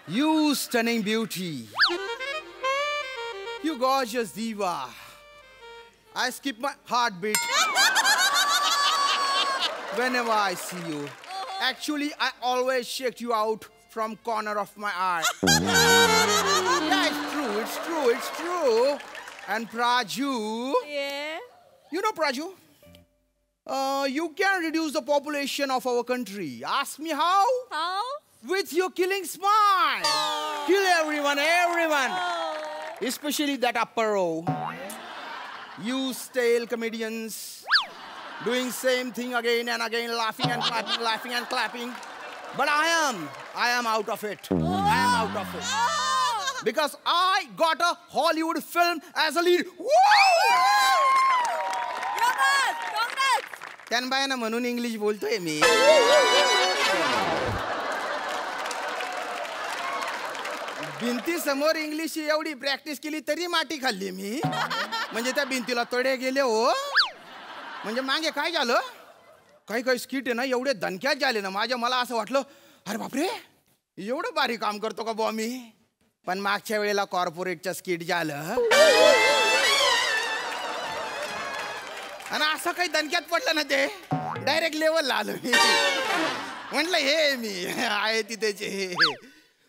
You stunning beauty. You gorgeous diva. I skip my heartbeat whenever I see you. Actually, I always check you out from corner of my eye. Yeah, it's true. And Praju. Yeah? You know, Praju? You can reduce the population of our country. Ask me how? How? With your killing smile. Kill everyone. Especially that upper row. You stale comedians. Doing same thing again and again, laughing and clapping. But I am out of it. Because I got a Hollywood film as a lead. Woo! Congrats! त्यांना ना म्हणून English बोलतोय मी. भिंती समोर English एवढी practice केली तरी माती खाल्ली मी. म्हणजे त्या भिंतीला तडे गेले हो. म्हणजे मागे काय झालं, काही स्किट आहे ना एवढे दणक्यात झाले ना मला असं वाटलं, अरे बापरे एवढं भारी काम करतो का बुवा मी. पण मागच्या वेळेला कॉर्पोरेटचं स्किट झालं आणि असं काही दणक्यात पडलं ना ते डायरेक्ट लेवलला आलो मी. म्हटलं हे मी आहे तिथेचे.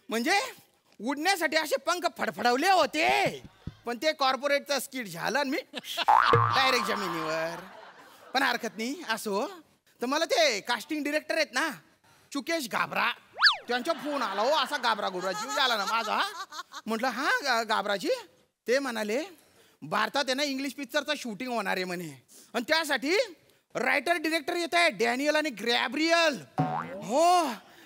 म्हणजे उडण्यासाठी असे पंख फडफडवले होते, पण ते कॉर्पोरेटचं स्किट झालं आणि मी डायरेक्ट जमिनीवर. पण हरकत नाही. असो तर मला ते कास्टिंग डिरेक्टर आहेत ना चुकेश गाबरा, त्यांचा फोन आला हो. असा गाबरा जीव झाला ना माझा. म्हटलं हा गाबराजी. ते म्हणाले भारतात आहे ना इंग्लिश पिक्चरचं शूटिंग होणार आहे म्हणे, आणि त्यासाठी रायटर डिरेक्टर येत आहे डॅनियल आणि गॅब्रियल. हो,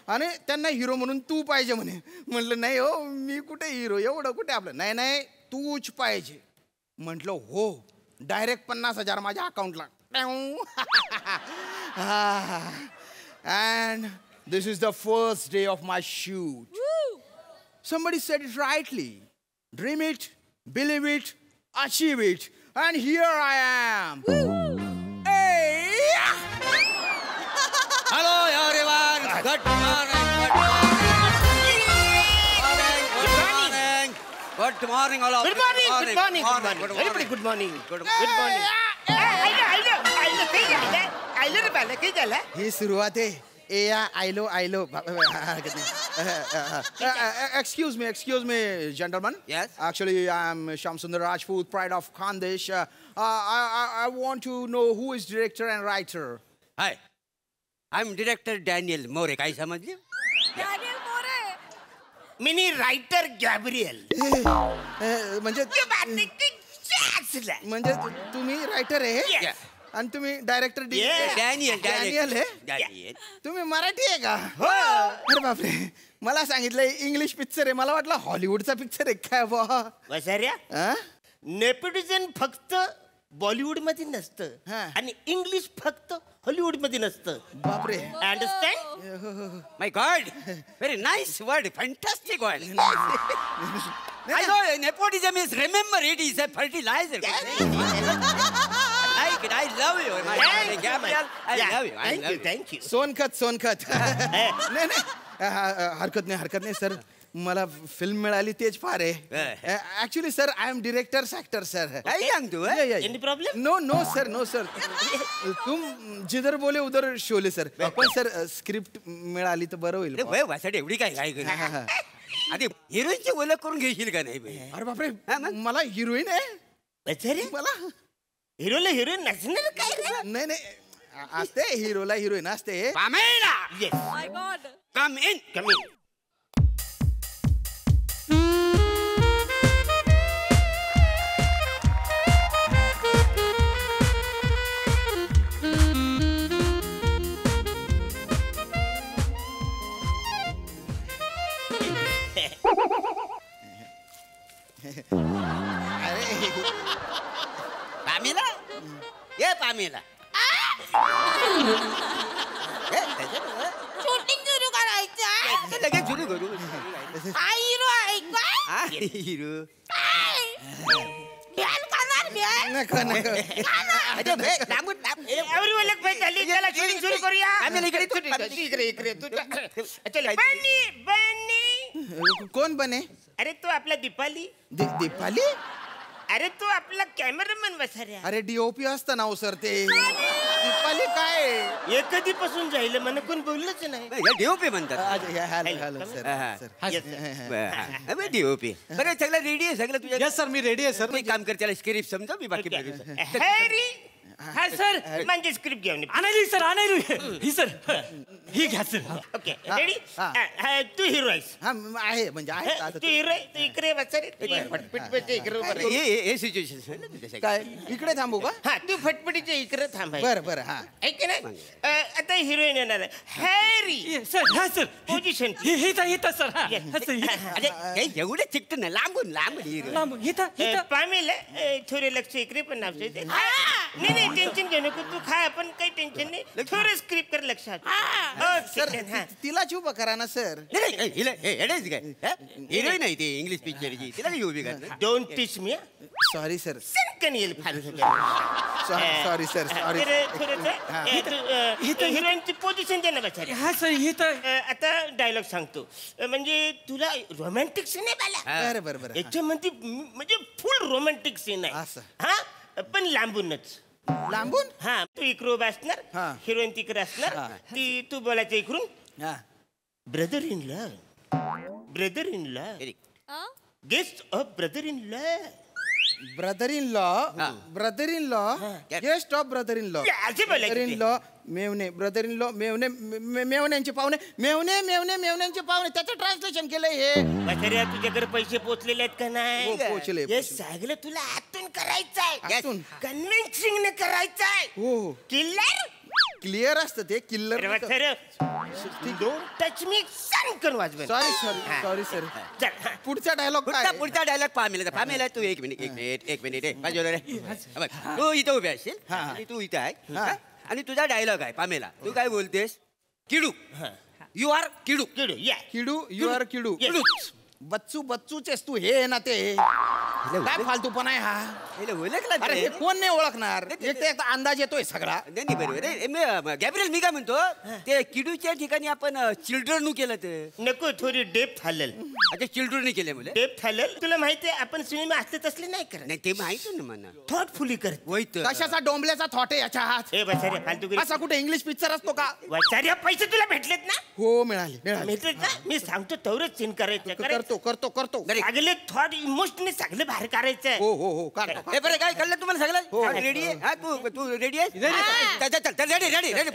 आणि त्यांना हिरो म्हणून तू पाहिजे म्हणे. म्हटलं नाही हो, मी कुठे हिरो, एवढं कुठे आपलं. नाही तूच पाहिजे. म्हटलं हो. डायरेक्ट 50,000 माझ्या अकाउंटला. And this is the first day of my shoot. Woo! Somebody said it rightly. Dream it, believe it, achieve it. And here I am. Hey! Hello everyone. Good morning. Good morning all of you. Good morning. Everybody good morning. Good morning. आयलो रे बाला, काय झालं? ही सुरुवात आहे. आयलो. Excuse me, gentlemen. Yes. Actually, I'm Shamsundar Rajput, pride of Khandesh. I want to know who is director and writer. Hi. I'm director Daniel More. काय समजले? Daniel More. Mini writer Gabriel. म्हणजे तुम्ही रायटर आहे आणि तुम्ही director Daniel आहे. तुम्ही मराठी आहे का? अरे बापरे, मला सांगितलं इंग्लिश पिक्चर आहे. मला वाटलं हॉलिवूडचा पिक्चर आहे काय बुवा. वसाऱ्या, नेपोटिझम फक्त बॉलिवूड मध्ये नसतं आणि इंग्लिश फक्त हॉलिवूड मध्ये नसतं. बापरे. Understand? My God. Very nice word. Fantastic word. I know nepotism is, remember it is a fertilizer. I like it. I love you. Gabriel, I love you. Thank you. सोनखत. नाही हरकत नाही sir. मला film मिळाली तेच फार आहे. Actually sir I am director actor sir. काय सांगतो? Any problem? No sir. तुम जिधर बोले उधर शोले सर. पण सर स्क्रिप्ट मिळाली तर बरं होईल. वासाठी एवढी काय करू? आधी हिरोईनची ओळख करून घेशील का नाही? अरे बापरे, मला हिरोईन आहे. मला हिरोला हिरोईन नसणार काय? नाही असते, हिरोला हिरोईन असते. Pamela. Yes. My God. Come in. Pamela. ये पामेला. शूटिंग सुरू करायचं. लगेच सुरू करू. हिरो आहे का? हिरो. ध्यान करणार ध्यान. Everyone look back. चला shooting सुरू करूया. आम्ही इकडे इकडे. बन्नी. कोण बने? अरे तो आपला दीपाली. दीपाली? अरे तो आपला कॅमेरामॅन वसाऱ्या. अरे डीओपी असतं ना सर ते. दीपाली काय? हे कधीपासून जाईल मला कोण बोललंच नाही. डीओपी म्हणतात. Hello sir. डीओपी बरं सगळं रेडी आहे सगळं तुझ्या. यस सर मी रेडी आहे सर. मी काम कर त्याला स्क्रिप्ट समजा मी बाकी हॅरी हा सर म्हणजे स्क्रिप्ट घेऊन आणायली सर आणायली ही सर ही घ्या सर. Okay ready. तू हिरो आहेस. हा आहे म्हणजे आहे आता तू हिरो आहे. तू इकडे वसारे फटफटीच्या इकडे उभा राहा. हे सिच्युएशन काय इकडे थांबू का? हा तू फटफटीच्या इकडे थांबाय. बरं बरं हा. ऐक ना आता हिरोईन येणार आहे. हॅरी सर हा सर पोझिशन. हिता सर हा अरे एवढे चिकट ना लांबून पामेल थोडे लक्ष इकडे पण नाव नाही टेन्शन घेऊ नको तू खा आपण काही टेन्शन नाही. थोडं स्क्रिप्ट कर लक्षात. सर तिला चुप करा ना सर. हिरोईन नाही ते इंग्लिश पिक्चरची तिला उभी करणार. Don't teach me. Sorry sir. सनकन येईल सॉरी सर सॉरी. हिरोईनची पोझिशन दे ना बचारी. हा सर हिता आता डायलॉग सांगतो म्हणजे तुला रोमॅन्टिक सीन आहे बाला. बरं बरं बरं. याच्यामध्ये म्हणजे फुल रोमॅन्टिक सीन आहे. असं. हा पण लांबूनच. लांबून? हा तू इकडे उभा असणार. हा. हिरोईन तिकडे असणार. ती तू बोलायचं इकडून. हा. Brother in law. Brother in law. Guest of brother in law. Brother in law guest of brother in law. असे बोलायचं ब्रदर इन लॉ मेवणे. ब्रदर इन लॉ मेवणे मेवण्यांचे पाहुणे. मेवण्यांचे पाहुणे त्याचं ट्रान्सलेशन केलंय हे. म्हाताऱ्या तुझ्याकडे पैसे पोचलेले आहेत का नाही? हो, पोचले. हे सगळं तुला आतून करायचंय. आतून? कन्व्हिन्सिंग ने करायचंय. हो किल्लर क्लिअर असतं ते किल्लर. डोंट टच मी सनकन वाजवेल. Sorry sir. पुढचा डायलॉग पुढचा डायलॉग पामेला तू एक मिनिट बाजूला रे. तू इथं उभे असशील आणि तू इथं आहे आणि तुझा डायलॉग आहे पामेला. तू काय बोलतेस? किडू. यू आर किडू. किडू या किडू यू आर किडू. बच्चूचेस तू हे ना ते काय फालतूपणा आहे हा. अरे हे कोण नाही ओळखणार. एक अंदाज येतोय सगळा. नाही बरोबर. गॅब्रियल मी काय म्हणतो ते किडूच्या ठिकाणी आपण चिल्ड्रन केलं ते नको. थोडी डेप्थ हलल. अच्छा चिल्ड्रन केले मुले. डेप्थ हलल. तुला माहितीये आपण सिनेमा असते तसले नाही करत. नाही ते माहिती ना मला. थॉटफुली करत. वैत कशाचा डोंबल्याचा थॉट आहे याच्या हात. हे बसाऱ्या फालतू असा कुठे इंग्लिश पिक्चर असतो का? बसाऱ्या पैसे तुला भेटलेत ना? हो मिळाले. भेटलेत ना? मी सांगतो तेवढंच सीन करायचं. करतो. सगळे थॉट इमोशनली सगळे बाहेर करायचं. हो काढतो. हे बरं काय कळलं तुम्हाला सगळं? रेडी आहे हा तू रेडी आहे? Ready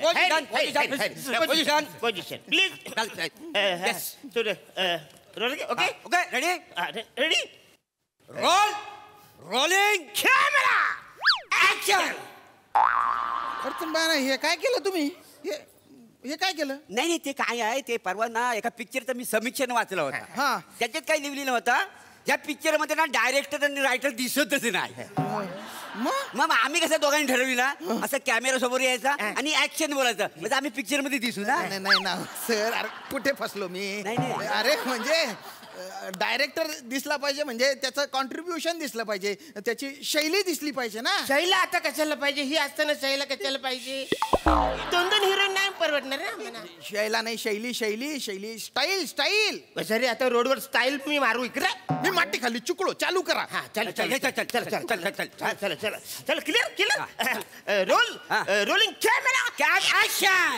position position please. Okay okay ready ready rolling camera action. हे काय केलं तुम्ही? हे काय केलं? नाही ते काय आहे ते परवा ना एका पिक्चरचं मी समीक्षेनं वाचलं होता. हा. त्याच्यात काय लिहिलेलं होतं या पिक्चर मध्ये ना डायरेक्टर आणि रायटर दिसतच नाही. मग आम्ही कसं दोघांनी ठरवली ना असं कॅमेरा समोर यायचा आणि ऍक्शन बोलायचं म्हणजे आम्ही पिक्चर मध्ये दिसू ना. नाही ना सर. अरे कुठे फसलो मी? नाही. अरे म्हणजे डायरेक्टर दिसला पाहिजे म्हणजे त्याचं कॉन्ट्रीब्युशन दिसलं पाहिजे. त्याची शैली दिसली पाहिजे ना. शैला आता कशाला पाहिजे? ही असताना शैला कशाला पाहिजे? दोन हिरोईन नाही परवडणार ना. शैला नाही शैली स्टाईल. सर आता रोडवर स्टाईल मी मारू इकडे. मी माती खाली चुकलो. चालू करा. हा चल clear. Rolling camera action.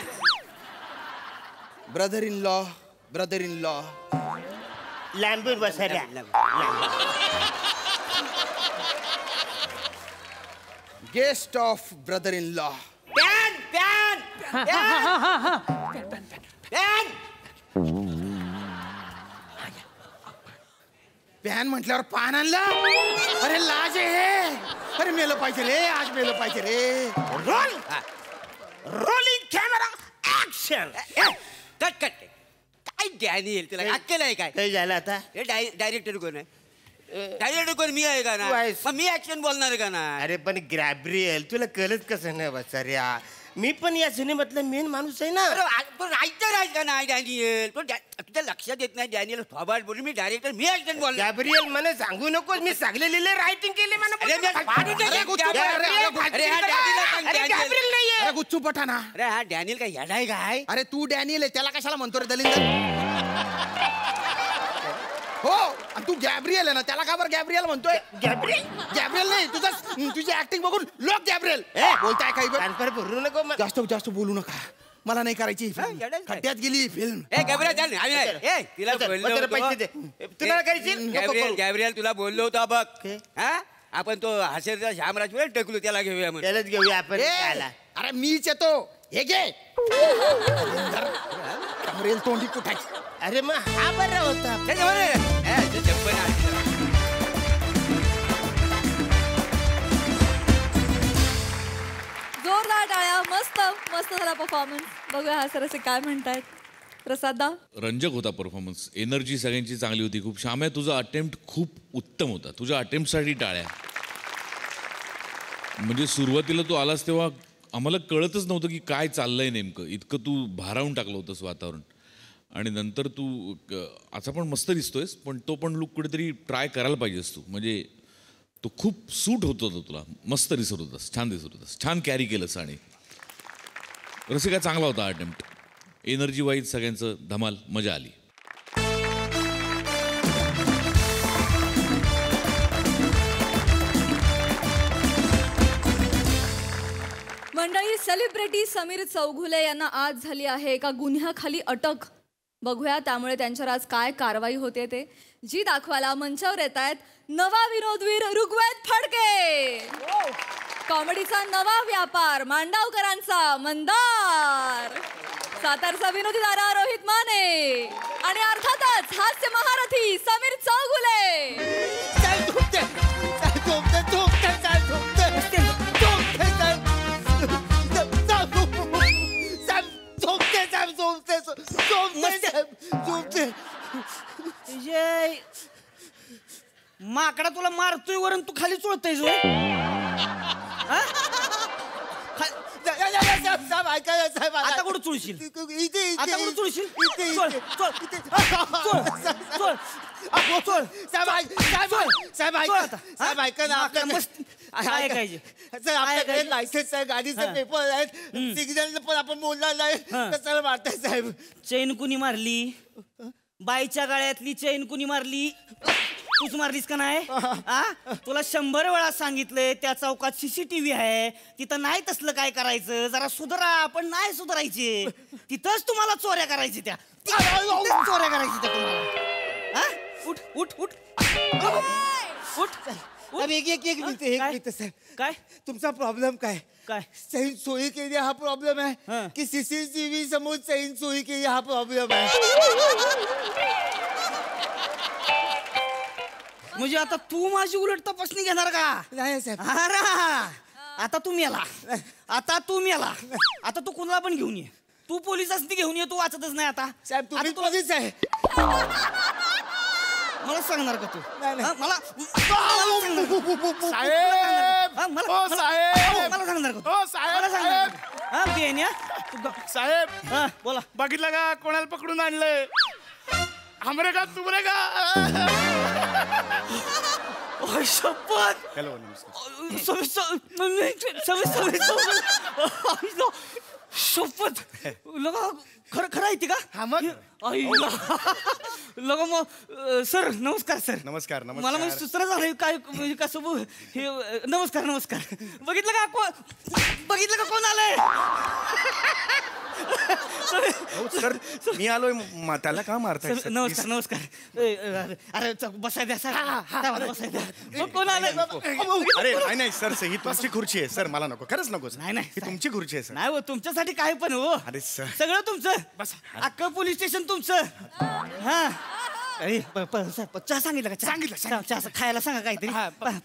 Brother in law लांबून बसाऱ्या. Guest of brother in law. Pan म्हटल्यावर पान आणलं. अरे लाज आहे. अरे मेलं पाहिजे रे. आज मेलं पाहिजे रे. Rolling camera action. कट काय डॅनियल तुला अक्कल आहे काय? काय झालं आता? डायरेक्टर कोण आहे? डायरेक्टर कोण मी आहे का ना? मग मी ऍक्शन बोलणार का ना? अरे पण गॅब्रियल तुला कळत कसं नाही बसाऱ्या? मी पण या सिनेमातला मेन माणूस आहे ना. रायटर आहे का नाही डॅनियल? पण तुझ्या लक्षात येत नाही डॅनियल थोबाड बोलून मी डायरेक्टर मी ऍक्शन बोलणार. गॅब्रियल मला सांगू नको. मी सगळे लिहिले रायटिंग केले अरे गुच्चू पठाना. अरे हा डॅनियल काय येडाय काय? अरे तू डॅनियल आहे त्याला कशाला म्हणतो रे दलिंदर? तू गॅब्रिएल आहे ना, त्याला का बरं गॅब्रिएल म्हणतोय? गॅब्रिएल नाही, तुझी ऍक्टिंग बघून लोक गॅब्रिएल बोलताय. काही बोलू नको जास्त बोलू नका, मला नाही करायची. खड्ड्यात गेली फिल्म. तुला करायची गॅब्रिएल तुला बोललो होतो बघ. आपण तो हास्याचा श्यामराज टेकलो, त्याला घेऊया म्हणून. त्यालाच घेऊया आपण. अरे मीच येतो, हे घे. गॅब्रिएल तोंडी कुठायची. अरे मग हा बरा होता. जोरदार टाळ्या. मस्त मस्त झाला परफॉर्मन्स. बघूया हा सर असे काय म्हणतायत. प्रसादा, रंजक होता परफॉर्मन्स. एनर्जी सगळ्यांची चांगली होती खूप. श्याम्या, तुझा अटेम्प्ट खूप उत्तम होता. तुझ्या अटेम्प्टसाठी टाळ्या. म्हणजे सुरुवातीला तू आलास तेव्हा आम्हाला कळतच नव्हतं की काय चाललंय नेमकं. इतकं तू भारावून टाकलं होतंस वातावरण. आणि नंतर तू असा पण मस्त दिसतोयस, पण तो पण लुक कुठेतरी ट्राय करायला पाहिजेस तू. म्हणजे तो खूप सूट होत होता तुला. मस्त दिसत होतास, छान दिसत होतास, छान कॅरी केलंस. आणि रसिका चांगला होता अटेम्प्ट. एनर्जी वाईज सगळ्यांचं धमाल, मजा आली. मंडळी, सेलिब्रिटी समीर चौघुले यांना आज झाली आहे एका गुन्ह्याखाली अटक. बघूया त्यामुळे त्यांच्यावर आज काय कारवाई होते ते. जी दाखवायला मंचावर येत आहेत नवा विनोदवीर ऋग्वेद फडके. कॉमेडीचा नवा व्यापार मांडवकरांचा मंदार. सातारचा विनोदी दारा रोहित माने. आणि अर्थातच हास्य महारथी समीर चौघुले. माकडा तुला मारतोय वरून तू खाली चोळतोय. आता कुठं चुळशील? आता कुठं चुळशील? लायसन्स आहे, गाडीचे पेपर आहेत, सिग्नल पण आपण बोलणार नाही. कशाला मारताय साहेब? चैन कुणी मारली? बाईच्या गाळ्यातली चैन कुणी मारली? तूच मारलीस का नाही? तुला 100 वेळा सांगितलंय त्या चौकात CCTV आहे, तिथं नाही तसलं काय करायचं. जरा सुधारा. पण नाही सुधारायचे. तिथंच तुम्हाला चोऱ्या करायची. त्या चोऱ्या करायची त्या तुम्हाला. उठ उठ उठ उठ. एक मिनिट साहेब. काय तुमचा प्रॉब्लेम काय? काय चैन चोरी केली हा प्रॉब्लेम आहे की CCTV समोर चैन चोरी केली हा प्रॉब्लेम आहे? म्हणजे आता तू माझी उलट तपासणी घेणार का? नाही साहेब. आता तू मेला. आता तू मेला. आता तू कुणाला पण घेऊन ये. तू पोलिसांनी घेऊन ये. तू वाचतच नाही आता. साहेब तुम्ही पोलीस आहे. मला सांगणार का तू? मला साहेब, मला सांगणार का? साहेब बोला. बघितलं का कोणाला पकडून आणलंय? हमरे का तुमरे का? शपथ. हॅलो, नमस्कार. शपथ. लगा खरं खरं आहे का? हा मग. लगा मग सर नमस्कार. सर नमस्कार. मला मग सुचना झालं काय म्हणजे कसं हे. नमस्कार नमस्कार. बघितलं का कोण आलंय? सर मी आलोय. त्याला का मारताय? नमस्कार नमस्कार. अरे बसाय द्या सर. बसाय द्या. कोण आलंय? अरे नाही सर, ही तुमची खुर्ची आहे सर. मला नको, खरंच नको. नाही ही तुमची खुर्ची आहे सर. नाही हो, तुमच्यासाठी काय पण हो. अरे सर, सगळं तुमचं. बस. अख्खं पोलीस स्टेशन तुमचं. हा. अरे चहा सांगितलं का? सांगितलं. चहा खायला सांगा काहीतरी. पाणी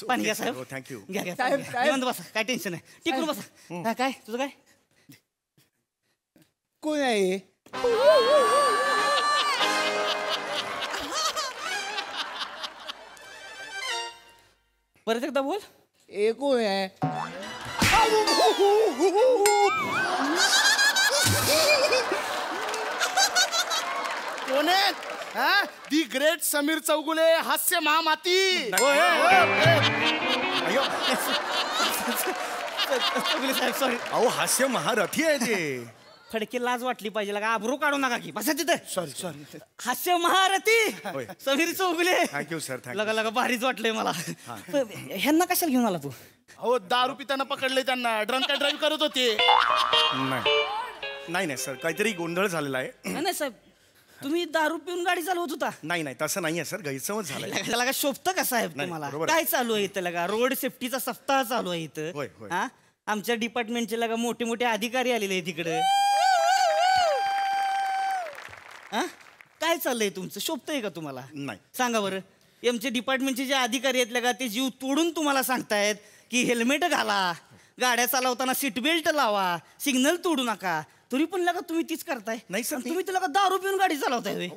पाणी घ्या साहेब. थँक्यू. घ्या निवांत बसा. काय टेन्शन नाही. टिकून बसा. काय तुझं काय? कोण आहे? परत एकदा बोल. कोण आहे? कोण आहे? दी ग्रेट समीर चौगुले, हास्य महामाती. साहेब सॉरी. अहो हास्य महारथी आहे ते. फडके लाज वाटली पाहिजे का आबरू काढू नका की बसा तिथं सॉरी हास्य महारथी होय. Sameer Chougule thank you sir thank you लगा लगा भारीच वाटलंय मला ह्यांना कशाला घेऊन आला तू हो दारू पिताना पकडले त्यांना ड्रंक अँड ड्राईव्ह करत होते. नाही सर काहीतरी गोंधळ झालेला आहे. नाही साहेब तुम्ही दारू पिऊन गाडी चालवत होता नाही तसं नाही आहे सर गैरसमज झालाय. लगा शोभतं का साहेब नाही, तुम्हाला बरोबर. काय चालू आहे इथं लगा रोड सेफ्टीचा सप्ताह चालू आहे इथं होय, होय. हा आमच्या डिपार्टमेंटचे लगा मोठे मोठे अधिकारी आलेले आहेत तिकडे हा काय चाललंय तुमचं शोभतंय का तुम्हाला नाही. सांगा बरं आमच्या डिपार्टमेंटचे जे अधिकारी आहेत लगा ते जीव तोडून तुम्हाला सांगतायत की हेल्मेट घाला गाड्या चालवताना सीट बेल्ट लावा सिग्नल तोडू नका तरी पण लगा तुम्ही तीच करताय नाही सर, आणि तुम्ही तुला दारू पिऊन गाडी चालवताय होय?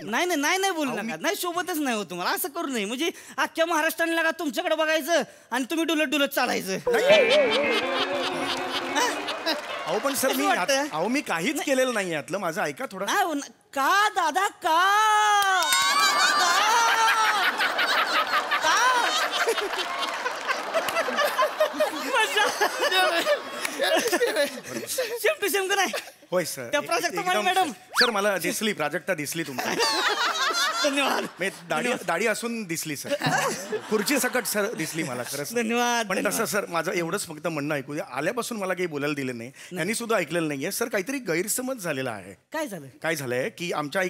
नाही बोलू नका नाही सोबतच नाही हो तुम्हाला असं करू नये म्हणजे अख्ख्या महाराष्ट्राने लगा तुमच्याकडे बघायचं आणि तुम्ही डुलत चालायचं अहो पण सर कसं वाटतं? मी काहीच केलेलं नाही यातलं माझं ऐका थोडं. नाही हो ना. का दादा का सेम टू सेम का नाही होय सर त्या प्राजक्ता एकदम- मॅडम. सर मला दिसली प्राजक्ता दिसली तुम्हाला धन्यवाद दाढी असून दिसली सर खुर्ची सकट सर दिसली मला खरंच. धन्यवाद पण तसं सर माझं एवढंच फक्त म्हणणं ऐकू द्या आल्यापासून मला काही बोलायला दिलं नाही त्यांनी सुद्धा ऐकलेलं नाहीये सर काहीतरी गैरसमज झालेला आहे. काय झालं काय झालंय की आमच्या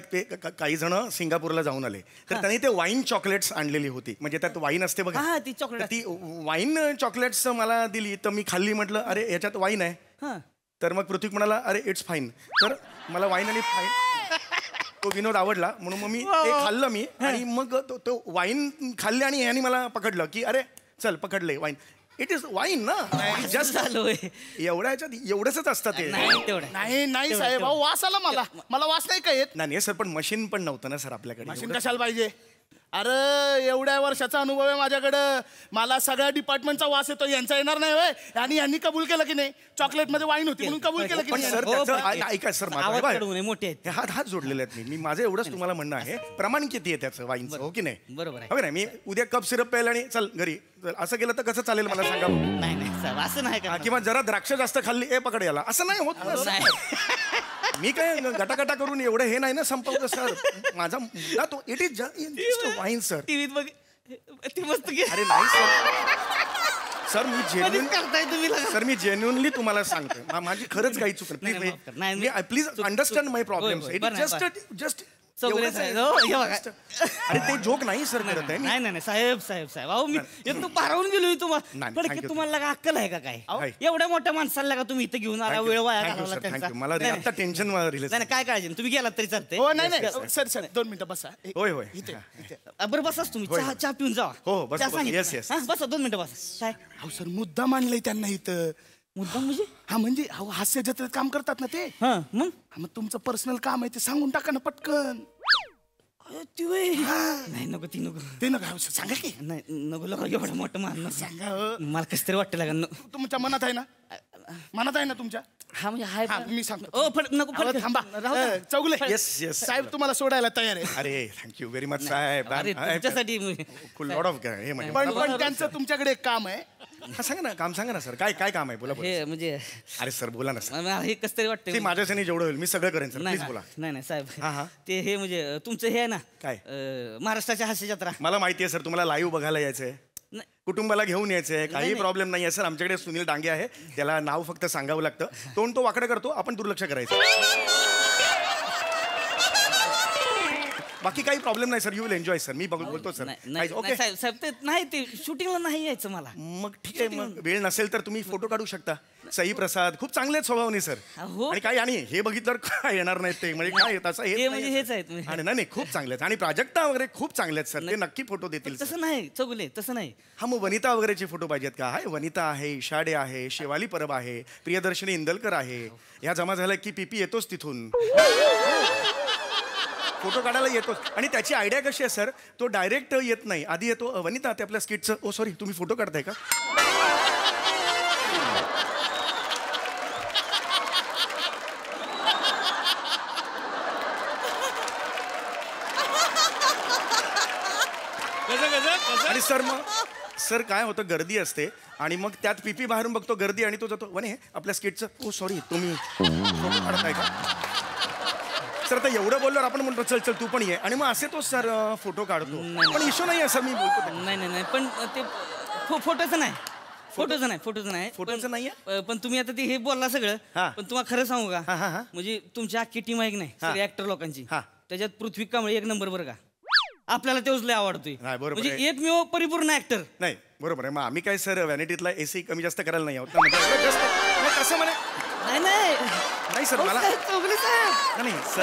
काही जण सिंगापूरला जाऊन आले तर त्यांनी ते वाईन चॉकलेट्स आणलेली होती म्हणजे त्यात वाईन असते बघा हा ती तर चॉकलेट ती वाईन चॉकलेट्स मला दिली तर मी खाल्ली म्हटलं अरे याच्यात वाईन आहे हा तर मग पृथ्वी म्हणाला अरे इट्स फाईन तर मला वाईन आणि फाईन तो विनोद आवडला म्हणून मग मी ते खाल्लं मी आणि मग तो वाईन खाल्ले आणि यांनी मला पकडलं की अरे चल पकडले वाईन इट इज वाईन ना जस्ट झालोय एवढ्या ह्याच्यात एवढंच असतं ते नाही तेवढं नाही साहेब अहो वास आला मला वास नाही का येत. नाही सर पण मशीन पण नव्हतं ना सर आपल्याकडे मशीन कशाला पाहिजे अरे एवढ्या वर्षाचा अनुभव आहे माझ्याकडं मला सगळ्या डिपार्टमेंटचा वास येतो यांचा येणार नाही होय आणि यांनी कबूल केलं की नाही चॉकलेट मध्ये वाईन होती म्हणून कबूल केलं की पण नाही. सर हो, त्याचं पण- ऐका सर आवाज माझं चढवू नये मोठे आहेत हे हात जोडलेले आहेत मी माझं एवढंच तुम्हाला म्हणणं आहे प्रमाण किती आहे त्याचं वाईनचं हो की नाही बरोबर आहे. हो की नाही मी उद्या कप सिरप प्यायला आणि चल घरी चल, असं केलं तर कसं चालेल मला सांगा नाही साहेब असं नाही का किंवा जरा द्राक्ष जास्त खाल्ली ए पकड याला असं नाही होत ना, नाही. सर. मी काय गटागटा करून एवढं हे नाही ना संपवलं सर माझा मुद्दा तो इट इज वाईन सर टीव्हीत बघ ती मस्त घे अरे नाही सर सर मी जेन्युन करताय तुम्ही लगा. सर मी जेन्युनली तुम्हाला सांगतोय माझी खरंच काही चूक नाही, माफ कर. नाही, नाही प्लीज अंडरस्टँड माय प्रॉब्लेम होय, इट बरं, इज जस्ट चौगुले साहेब, हो, हे बघा. अरे ते जोक नाही सर करत आहे मी. नाही साहेब अहो मी एकदम पारावून गेलो तुम्हाला नाही, पण thank you, तुम्हाला लगा अक्कल आहे का काय आहे. एवढ्या मोठ्या माणसाला का तुम्ही इथं घेऊन आला वेळ वाया Thank you, घालवला sir, त्यांचा thank you. मला नाही, आता टेन्शन रिलीज नाही काय काळजी नाही. तुम्ही गेलात तरी चालते हो नाही सर 2 मिनिटं बसा होय होय बरं बसाच तुम्ही चहा पिऊन जावा हो, बस, चहा बस. सांगितलं. Yes, yes. हा, बसा 2 मिनिटं बसा काय अहो सर मुद्दा मांडलाय त्यांना इथं मुद्दाम म्हणजे हा म्हणजे अहो हास्य जत्रेत काम करतात ना ते हा मग हा, मग तुमचं पर्सनल काम आहे ते सांगून टाका ना पटकन अरे, ती होय. नाही नको ती नको ते नका सांगा की नाही नको लगा एवढं मोठं मान सांगा हो. मला कसं तरी वाटतं लागा तुमच्या मनात आहे ना मनात आहे ना तुमच्या हा म्हणजे हाय हा, पण- मी सांगतो. ओ पण नको अहो, फटकन. थांबा राहू द्या. Chougule Yes, yes. साहेब तुम्हाला सोडायला तयार आहे अरे थँक्यू व्हेरी मच साहेब अरे तुमच्यासाठी लॉट ऑफ हे म्हणजे पण त्यांचं तुमच्याकडे एक काम आहे हा, सांगा ना काम सांगा ना सर काय काम आहे बोला बोला. हे म्हणजे अरे सर बोला ना सर मला हे कसं तरी वाटतं ते माझ्यासाठी जेवढं होईल मी सगळं करेन सर नाही प्लीज बोला नाही हा, साहेब हा. ते हे म्हणजे तुमचं हे आहे ना काय? महाराष्ट्राच्या हास्य जत्रा मला माहिती आहे सर तुम्हाला लाईव्ह बघायला यायचंय नाही. कुटुंबाला घेऊन यायचंय काही नाही. प्रॉब्लेम नाही आहे सर आमच्याकडे सुनील डांगे आहे त्याला नाव फक्त सांगावं लागतं तोंड तो वाकडं करतो आपण दुर्लक्ष करायचं बाकी काही प्रॉब्लेम नाही sir you will enjoy sir मी बोलतो सर नाही ओके साहेब साहेब ते नाही ते शूटिंगला नाही यायचं मला मग ठीक आहे मग वेळ नसेल तर तुम्ही फोटो काढू शकता सई प्रसाद खूप चांगले आहेत स्वभावने सर हो. आणि काय आणि हे बघितल्यावर काय येणार नाहीत ते म्हणजे काय तसं हे येत म्हणजे नाहीये, हेच sir. आहेत म्हणजे. आणि नाही खूप चांगले आहेत आणि प्राजक्ता वगैरे खूप चांगले आहेत सर ते नक्की फोटो देतील sir. तसं नाही चौगुले तसं नाही हा मग वनिता वगैरेचे फोटो पाहिजेत का हाय वनिता आहे इशाडे आहे शेवाली परब आहे प्रियदर्शनी इंदलकर आहे ह्या जमा झाल्या की पीपी येतोच तिथून फोटो काढायला येतोच आणि त्याची आयडिया कशी आहे सर तो डायरेक्ट येत नाही आधी येतो वनिता ते आपल्या स्किटचं ओ सॉरी तुम्ही फोटो काढताय का आणि सर मग सर काय होतं गर्दी असते आणि मग त्यात पीपी बाहेरून बघतो गर्दी आणि तो जातो वने आपल्या स्किटचं ओ सॉरी तुम्ही फोटो काढताय का सर तर एवढं बोलल्यावर आपण म्हणतो चल चल तू पण ये आणि मग असे तो सर फोटो काढतो पण इश्यू नाही असं मी बोलतो नाही पण ते फोटोचं नाही फोटोचं नाहीये? पण तुम्ही आता ते हे बोलला सगळं हा. पण तुम्हाला खरं सांगू हा, हा. का म्हणजे तुमची अख्खी टीम आहे की नाही सगळे ऍक्टर लोकांची हा. त्याच्यात पृथ्वी कांबळे एक नंबर बरं का आपल्याला तेच लय आवडतोय नाही, बरोबर म्हणजे आहे. एकमेव परिपूर्ण ऍक्टर नाही बरोबर आहे मग आम्ही काय सर व्हॅनिटीतला एसी कमी जास्त करायला नाही आहोत ना म्हणजे just- कसं म्हणे नाही सर मला चौगले साहेब नाही सर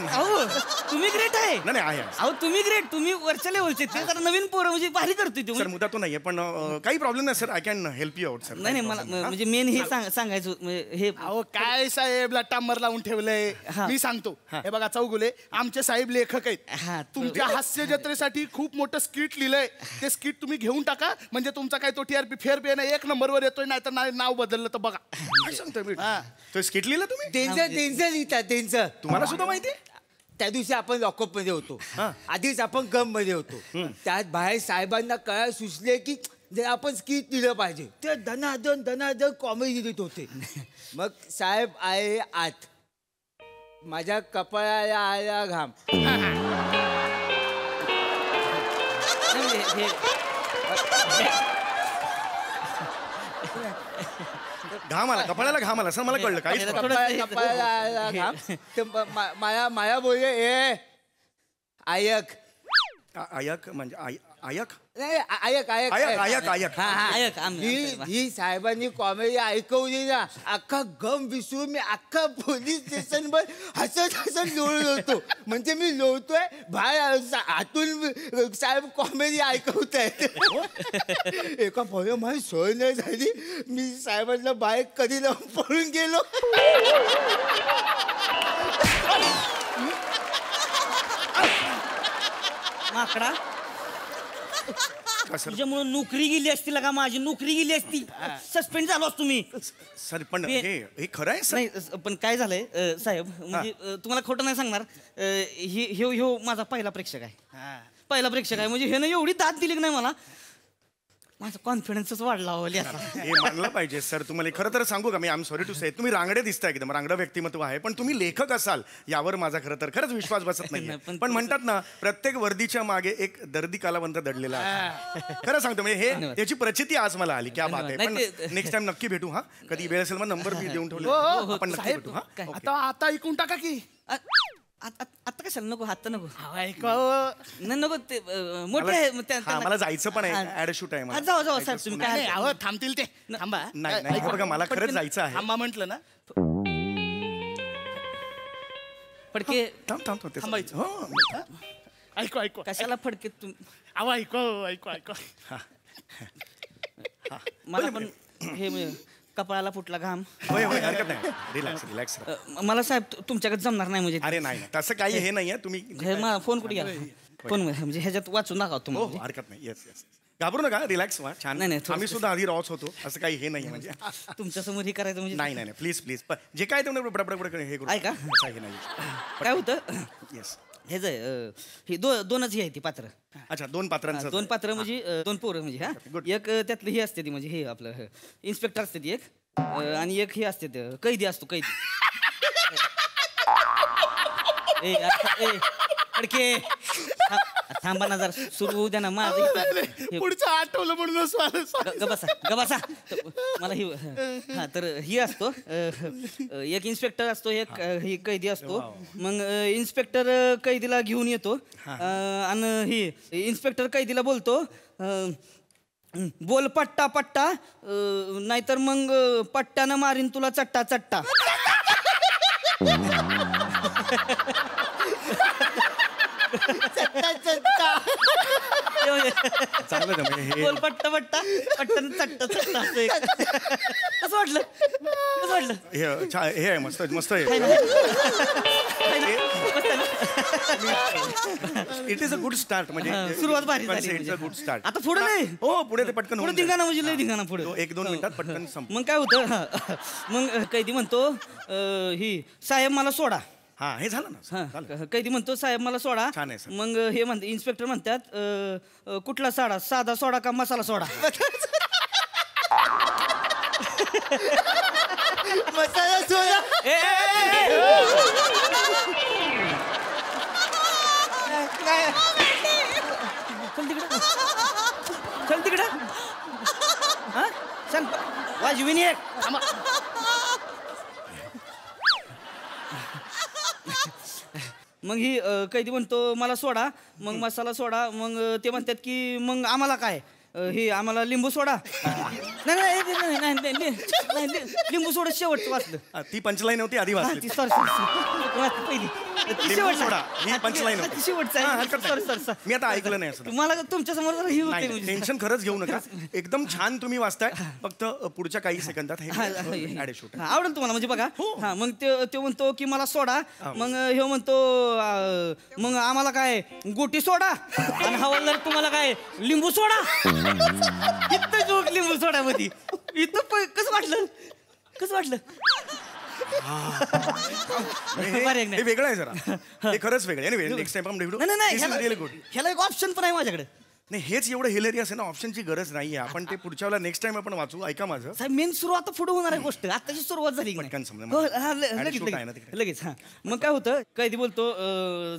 अहो तुम्ही ग्रेट आहे नाही आहे अहो तुम्ही ग्रेट तुम्ही वरच्या लेवलचे ते जरा नवीन पोरं म्हणजे भारी करतोय ते सर मुद्दा तो नाहीये पण काही प्रॉब्लेम नाही sir I can help you out sir नाही मला म्हणजे मेन हे सांगायचं म्हणजे हे अहो काय साहेब लटांबर लावून ठेवलंय हा. मी सांगतो हे बघा चौगुले आमचे साहेब लेखक हा, आहेत तुमच्या हास्य जत्रेसाठी खूप मोठं स्किट लिहिलंय ते स्किट तुम्ही घेऊन टाका म्हणजे तुमचा काय तो टीआरपी फेर बी ना 1 नंबरवर येतोय नाही तर नाव बदललं तर बघा काय सांगतोय मी तो स्किट लिहिला तुम्ही त्यांचं लिहितात त्यांचं तुम्हाला सुद्धा माहिती त्या दिवशी आपण लॉकअप मध्ये होतो आधीच आपण गम मध्ये होतो त्यात बाहेर साहेबांना कळायला सुचले की जर आपण स्किट दिलं पाहिजे ते धनाधन कॉमेडी देत होते मग साहेब आहे आत माझ्या कपाळाला आला घाम घाम आला कपाळाला घाम आला सर मला कळलं काहीच कपाळाला आला घाम ते माया बोलले ए आयक आयक म्हणजे आयक नाही आयक आयक आयक आयक ऐक ही साहेबांनी कॉमेडी ऐकवली ना अख्खा गम विसरून मी अख्खा पोलीस स्टेशनवर हसत लोळत होतो म्हणजे मी लोळतोय बाहेर आतून साहेब कॉमेडी ऐकवत आहेत एका पोहे माझी सोय नाही झाली मी साहेबांना बाहेर कधी लावून पळून गेलो माकडा तुझ्यामुळे नोकरी गेली असती का माझी नोकरी गेली असती सस्पेंड झालो असतो तुम्ही सर पण हे खरं आहे सर नाही पण काय झालंय साहेब म्हणजे तुम्हाला खोटं नाही सांगणार ह्यो माझा पहिला प्रेक्षक आहे म्हणजे ह्यानं एवढी दाद दिली की नाही मला माझा कॉन्फिडन्सच वाढला हे मानलं पाहिजे सर तुम्हाला खरं तर सांगू का मी आय एम सॉरी टू से तुम्ही रांगडे दिसता एकदम रांगडं व्यक्तिमत्व आहे पण तुम्ही लेखक असाल यावर माझा खरं तर खरंच विश्वास बसत नाही पण म्हणतात ना प्रत्येक वर्दीच्या मागे एक दर्दी कालावंत दडलेला आहे खरं सांगतो म्हणजे हे त्याची प्रचिती आज मला आली क्या बात आहे पण नेक्स्ट टाइम नक्की भेटू हा कधी वेळ असेल मग नंबर मी देऊन ठेवले आपण नक्की भेटू हा आता ऐकून टाका की आता कशाला नको आता नको ऐकावं नाही नको ते मोठे आहे मला जायचं पण आहे ऍड शूट आहे मला जाऊ साहेब तुम्ही काय अहो थांबतील ते थांबा नाही बघा मला खरंच जायचं आहे थांबा म्हटलं ना फडके थांबायचं हो ऐकू कशाला फडके तुम्ही अहो ऐकू मला पण हे कपाळाला फुटला घाम होय हरकत नाही रिलॅक्स मला साहेब तुमच्याकडे जमणार नाही म्हणजे अरे नाही तसं काही हे नाहीये तुम्ही फोन कुठे घ्या फोन म्हणजे ह्याच्यात वाचून नका तुम्ही हरकत नाही येस घाबरू नका रिलॅक्स व्हा छान नाही, आम्ही सुद्धा आधी रॉच होतो असं काही हे नाही म्हणजे तुमच्या समोर हे करायचं म्हणजे नाही प्लीज जे काय तुम्ही बडबड हे करू ऐका. असं हे नाही काय होतं येस हे हे दोनच हे आहे ती पात्र अच्छा 2 पात्रांचं दोन पात्र म्हणजे 2 पोरं म्हणजे good. एक त्यातलं हे असते ती म्हणजे हे आपलं इन्स्पेक्टर असते ती एक आणि एक हे असते कैदी असतो कैदी फडके थांबा ना जरा सुरू होऊ द्या ना माझं पुढचं आठवलं म्हणून गबासा मला ही हा तर ही असतो एक इन्स्पेक्टर असतो एक ही कैदी असतो मग इन्स्पेक्टर कैदीला घेऊन येतो आणि ही इन्स्पेक्टर कैदीला बोलतो बोल पट्टा पट्टा नाहीतर मग पट्ट्यानं मारीन तुला चट्टा चट्टा बोल पट्टा पट्टा पट्टन चट्टा चट्टा कसं वाटलं हे आहे मस्त आहे it is a good start म्हणजे सुरुवात भारी झाली इट्स अ गुड स्टार्ट आता पुढे नाही हो पुढे ते पटकन पुढे धिंगाणा म्हणजे लय धिंगाणा पुढे 1-2 मिनिटात पटकन संप मग काय होतं मग कैदी म्हणतो ही साहेब मला सोडा हा हे झालं ना कैदी म्हणतो साहेब मला सोडा छान आहे, सर. मग हे म्हणते इन्स्पेक्टर म्हणतात कुठला साडा साधा सोडा का मसाला सोडा मसाला सोडा. चल तिकडं हा सांग वाजविनी एक मग ही कैदी म्हणतो मला सोडा मग मसाला सोडा मग ते म्हणतात की मग आम्हाला काय हे आम्हाला लिंबू सोडा नाही नाही नाही, नाही, नाही, नाही, नाही, लिंबू सोडा शेवटचं वाचलं ती पंचलाईन होती आधी वाचली. सॉरी पहिली लिंबू सोडा ही पंचलाईन होती. शेवटचं हा, हरकत नाही. सॉरी मी आता ऐकलं नाही असं. तुम्हाला तुमच्या समोर जरा ही होते म्हणजे. टेन्शन खरंच घेऊ नका. एकदम छान तुम्ही वाचताय. फक्त पुढच्या काही सेकंदात आवडेल तुम्हाला म्हणजे बघा हा मग ते म्हणतो की मला सोडा मग हे म्हणतो मग आम्हाला काय गोटी सोडा आणि हवालदार तुम्हाला काय लिंबू सोडा इथं जोक लिंबू सोडा मध्ये इथं कसं वाटलं हे वेगळं आहे जरा. हे खरंच वेगळं आहे. नेक्स्ट टाइम नाही ह्याला एक ऑप्शन पण आहे माझ्याकडे. नाही हेच एवढं हिलेरियस आहे ना ऑप्शनची गरज नाहीये. आपण ते पुढच्या वेळेला नेक्स्ट टाइम आपण वाचू. ऐका माझं साहेब मेन सुरुवात पुढे होणार आहे गोष्ट आताची सुरुवात झाली पटकन समजा. हो, हा, लगेच हा मग काय होतं कैदी बोलतो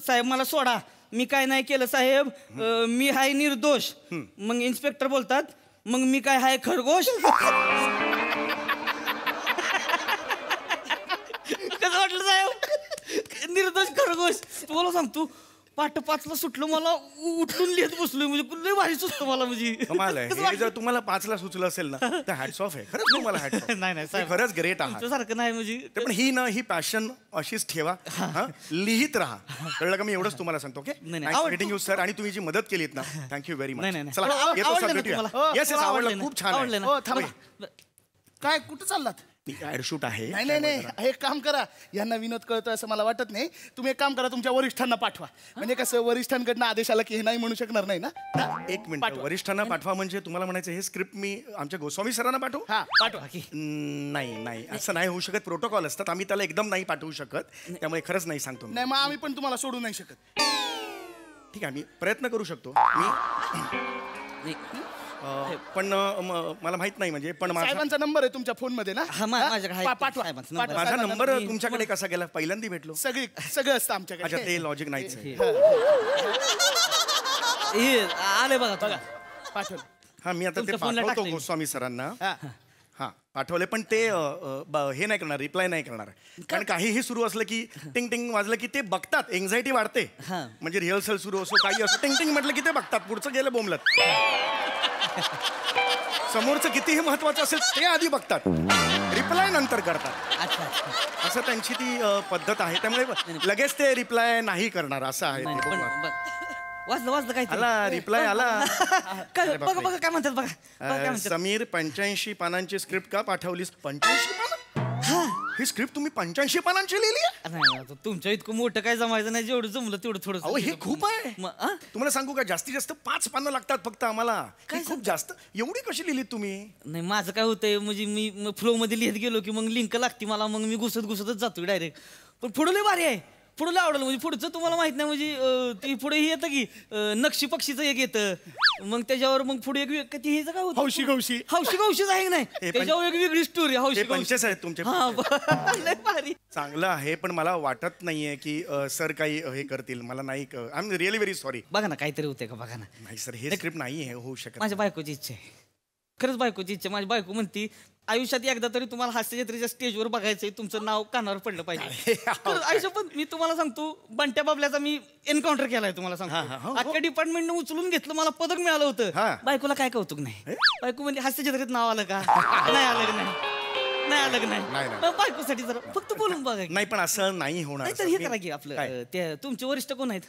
साहेब मला सोडा मी काय नाही केलं साहेब मी हाय निर्दोष. मग इन्स्पेक्टर बोलतात मग मी काय हाय खरगोश. कसं वाटलं साहेब निर्दोष खरगोश. तुम्हाला सांगतो पाठ 5ला सुटलं मला उठून लिहित बसलोय म्हणजे लय भारी सुचतं मला म्हणजे कमाल आहे. हे जर तुम्हाला 5ला सुचलं असेल ना तर हॅट्स ऑफ आहे खरंच तुम्हाला. हॅट्स नाही साहेब खरंच ग्रेट आहात. सारखं नाही म्हणजे पण ही पॅशन अशीच ठेवा. लिहित राहा. कळलं का. मी एवढंच तुम्हाला सांगतो. Okay meeting you sir. आणि तुम्ही जी मदत केलीत ना थँक्यू व्हेरी मच. चला येतो सर भेटूया. येस आवडलं खूप छान आहे. काय कुठं चाललात. ऍडशूट आहे. नाही एक काम करा. यांना विनोद कळतो असं मला वाटत नाही. तुम्ही एक काम करा तुमच्या वरिष्ठांना पाठवा. म्हणजे कसं वरिष्ठांकडनं आदेश आला की हे नाही म्हणू शकणार नाही ना. एक मिनिट वरिष्ठांना पाठवा म्हणजे तुम्हाला म्हणायचं हे स्क्रिप्ट मी आमच्या गोस्वामी सरांना पाठवू. हा पाठवा. नाही असं नाही होऊ शकत. प्रोटोकॉल असतात. आम्ही त्याला एकदम नाही पाठवू शकत. त्यामुळे खरंच नाही सांगतो. नाही मग आम्ही पण तुम्हाला सोडू नाही शकत. ठीक आहे मी प्रयत्न करू शकतो. पण मला माहित नाही म्हणजे पण साहेबांचा नंबर आहे तुमच्या फोन मध्ये ना. पाठवा माझा नंबर तुमच्याकडे कसा गेला. पहिल्यांदा भेटलो. सगळं असतं आमच्याकडे. अच्छा ते लॉजिक नाहीच. आले बघा पाठव. हा मी आता ते पाठवतो गोस्वामी सरांना. हा पाठवले पण ते हे नाही करणार रिप्लाय नाही करणार. कारण काहीही सुरू असलं की टिंग टिंग वाजलं की ते बघतात. एन्झायटी वाढते. म्हणजे रिहर्सल सुरू असो काही असो टिंग टिंग म्हटलं की ते बघतात. पुढचं गेलं बोंबलत. समोरचं कितीही महत्वाचं असेल ते आधी बघतात. रिप्लाय नंतर करतात. असं त्यांची ती पद्धत आहे. त्यामुळे लगेच ते रिप्लाय नाही करणार असं आहे. वाजलं काय आला रिप्लाय आला. बघा काय म्हणतात बघा. समीर 85 पानांची स्क्रिप्ट का पाठवलीस. 85 पानं. ही स्क्रिप्ट तुम्ही 85 पानांची लिहिली आहे. तुमच्या इतकं मोठं काय जमायचं नाही. जेवढं जमलं तेवढं थोडं. अहो हे खूप आहे. तुम्हाला सांगू का जास्तीत जास्त 5 पानं लागतात फक्त आम्हाला. काय खूप जास्त. एवढी कशी लिहिलीत तुम्ही. नाही माझं काय होतंय म्हणजे मी फ्लो मध्ये लिहित गेलो की मग लिंक लागते मला. मग मी घुसतच जातो डायरेक्ट. पण पुढं लय भारी आहे. पुढे आवडलं म्हणजे पुढचं तुम्हाला माहित नाही म्हणजे ती पुढे हे येतं की नक्षी पक्षीचं एक येतं. मग त्याच्यावर मग पुढे एक ती हे काय होतं हौशी गौशीच आहे नाही. त्याच्यावर एक वेगळी स्टोरी हौशी पंचेस आहेत तुमचे. भारी चांगलं आहे पण मला वाटत नाहीये की सर काही हे करतील. मला नाही. I am really very sorry. बघा ना काहीतरी होते का बघा ना. नाही सर हे स्क्रिप्ट नाही आहे होऊ शकत. माझ्या बायकोची इच्छा आहे. खरंच बायकोची इच्छा. माझी बायको म्हणती आयुष्यात एकदा तरी तुम्हाला हास्य जत्रेच्या स्टेजवर बघायचंय. तुमचं नाव कानावर पडलं पाहिजे. आयुष्यात पण मी तुम्हाला सांगतो बंट्या बाबल्याचा मी एन्काउंटर केलाय. तुम्हाला सांगतो अख्ख्या डिपार्टमेंटने उचलून घेतलं. मला पदक मिळालं होतं. बायकोला काय कौतुक नाही. बायको म्हणजे हास्य जत्रेत नाव आलं का नाही आलं की नाही आलं की नाही. बायकोसाठी जरा फक्त बोलून बघा. नाही पण असं नाही होणार. तर हे करा की आपलं ते तुमचे वरिष्ठ कोण आहेत.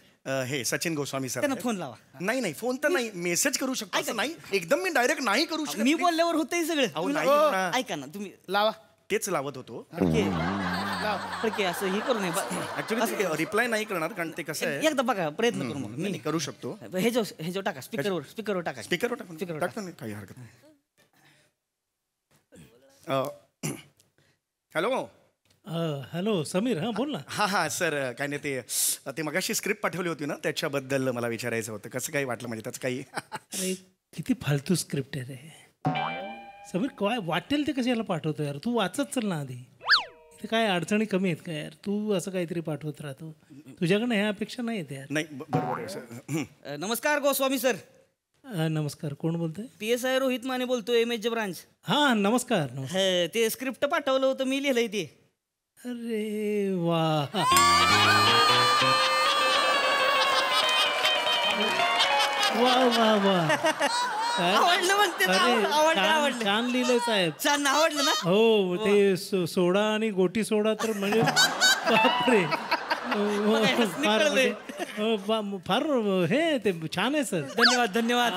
हे सचिन गोस्वामी सर. त्यांना फोन लावा. नाही फोन तर नाही मेसेज करू शकतो. असं नाही एकदम मी डायरेक्ट नाही करू शकत. मी बोलल्यावर होतंय सगळं. ऐका ना तुम्ही लावा. तेच लावत होतो. असं हे करू नये. ऍक्च्युली रिप्लाय नाही करणार कारण ते कसं आहे. एकदा बघा प्रयत्न करू. मग मी करू शकतो. हे जो टाका स्पीकरवर टाका. स्पीकरवर टाकतो नाही काही हरकत नाही. हॅलो समीर. हां बोल ना. हा सर काय नाही ते मगाशी स्क्रिप्ट पाठवली होती ना त्याच्याबद्दल मला विचारायचं होतं. कसं काही वाटलं म्हणजे त्याचं काही. अरे किती फालतू स्क्रिप्ट आहे रे. समीर काय वाटेल ते कशाला पाठवतो यार, तू वाचत चल ना आधी. इथे काय अडचणी कमी आहेत का यार, तू असं काहीतरी पाठवत राहतो. तुझ्याकडनं ह्या अपेक्षा नाही आहेत यार. नाही बरोबर आहे सर. नमस्कार गोस्वामी सर. नमस्कार, कोण बोलतोय? PSI रोहित माने बोलतोय, MH ब्रांच. हां नमस्कार. नमस्कार. ते स्क्रिप्ट पाठवलं होतं, मी लिहिलंय ते. अरे वा, वा वा वा. आवडलं म्हणते ना, आवडलं. छान लिहिलंय साहेब. छान आवडलं ना. हो ते सोडा आणि गोटी सोडा तर म्हणजे बापरे. फार हे ते छान आहे सर. धन्यवाद धन्यवाद.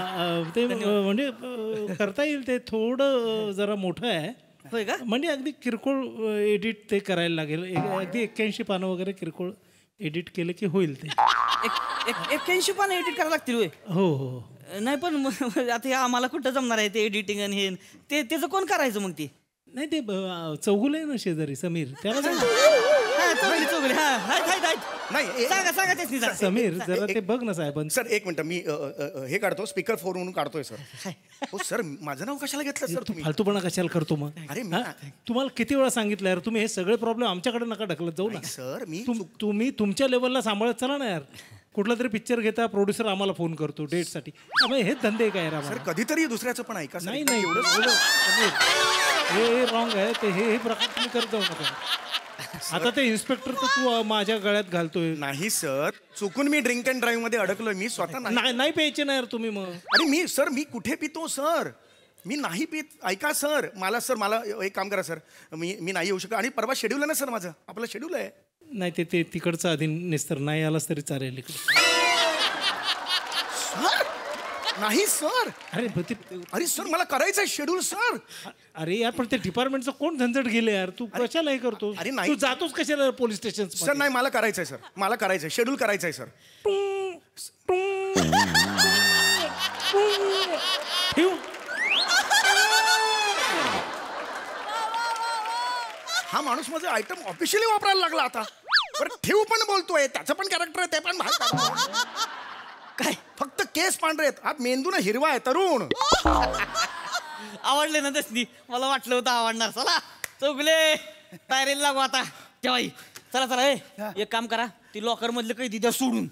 ते म्हणजे करता येईल, ते थोडं जरा मोठं आहे. होय का? म्हणजे अगदी किरकोळ एडिट ते करायला लागेल. अगदी 81 पानं वगैरे किरकोळ एडिट केलं की होईल ते. 81 पानं एडिट करायला लागतील होय? हो हो. नाही पण आता हे आम्हाला कुठं जमणार आहे ते एडिटिंग आणि हे ते त्याचं कोण करायचं मग? ते नाही ते चौगुले ना शेजारी समीर, त्याला चौगुले. नाही सांगा तेच नाही. समीर जरा ते बघ ना साहेब. सर एक मिनिट, मी हे काढतो, स्पीकर 4 म्हणून काढतोय सर. हो सर, माझं नाव कशाला घेतलं सर तुम्ही? फालतूपणा कशाला करतो मग? अरे तुम्हाला किती वेळा सांगितलं यार, तुम्ही हे सगळे प्रॉब्लेम आमच्याकडे नका ढकलत जाऊ ना सर. तुम्ही तुमच्या लेवलला सांभाळत चला ना यार. कुठला तरी पिक्चर घेता, प्रोड्युसर आम्हाला फोन करतो डेटसाठी. हेच धंदे काय यार? सर कधीतरी दुसऱ्याचं पण ऐका. नाही नाही, हे रॉंग आहे. ते हे प्रकार तुम्ही करत जाऊ नका. आता ते इन्स्पेक्टर तर तू माझ्या गळ्यात घालतोय. नाही सर, चुकून मी ड्रिंक अँड ड्राईव्ह मध्ये अडकलोय. मी स्वतः नाही प्यायचे ना यार तुम्ही मग. अरे मी कुठे पितो सर? मी नाही पित. ऐका सर, मला एक काम करा सर, मी नाही येऊ शकत. आणि परवा शेड्यूल आहे ना सर, माझं आपलं शेड्यूल आहे. नाही ते तिकडचं आधी निस्तर नाही आलास तरी चालेल इकडे. नाही सर. अरे सर मला करायचं आहे शेड्यूल सर. अरे यार पण ते डिपार्टमेंटचं कोण झंझट गेले यार, तू कशाला हे करतो? अरे नाही, तू जातोस कशाला पोलीस स्टेशन? सर नाही, मला करायचंय सर, मला करायचंय शेड्यूल करायचंय सर. हा माणूस माझं आयटम ऑफिशियली वापरायला लागला आता. बरं ठेवू पण बोलतोय, त्याचं पण कॅरेक्टर आहे, ते पण काय. फक्त केस पांढरे आहेत, आत मेंदू ना हिरवा आहे. तरुण आवडले ना तसली, मला वाटलं होतं आवडणार. चला चौगुले तयारीला लागू आता. तेव्हाही चला एक काम करा, ती लॉकर मधलं काही द्या सोडून,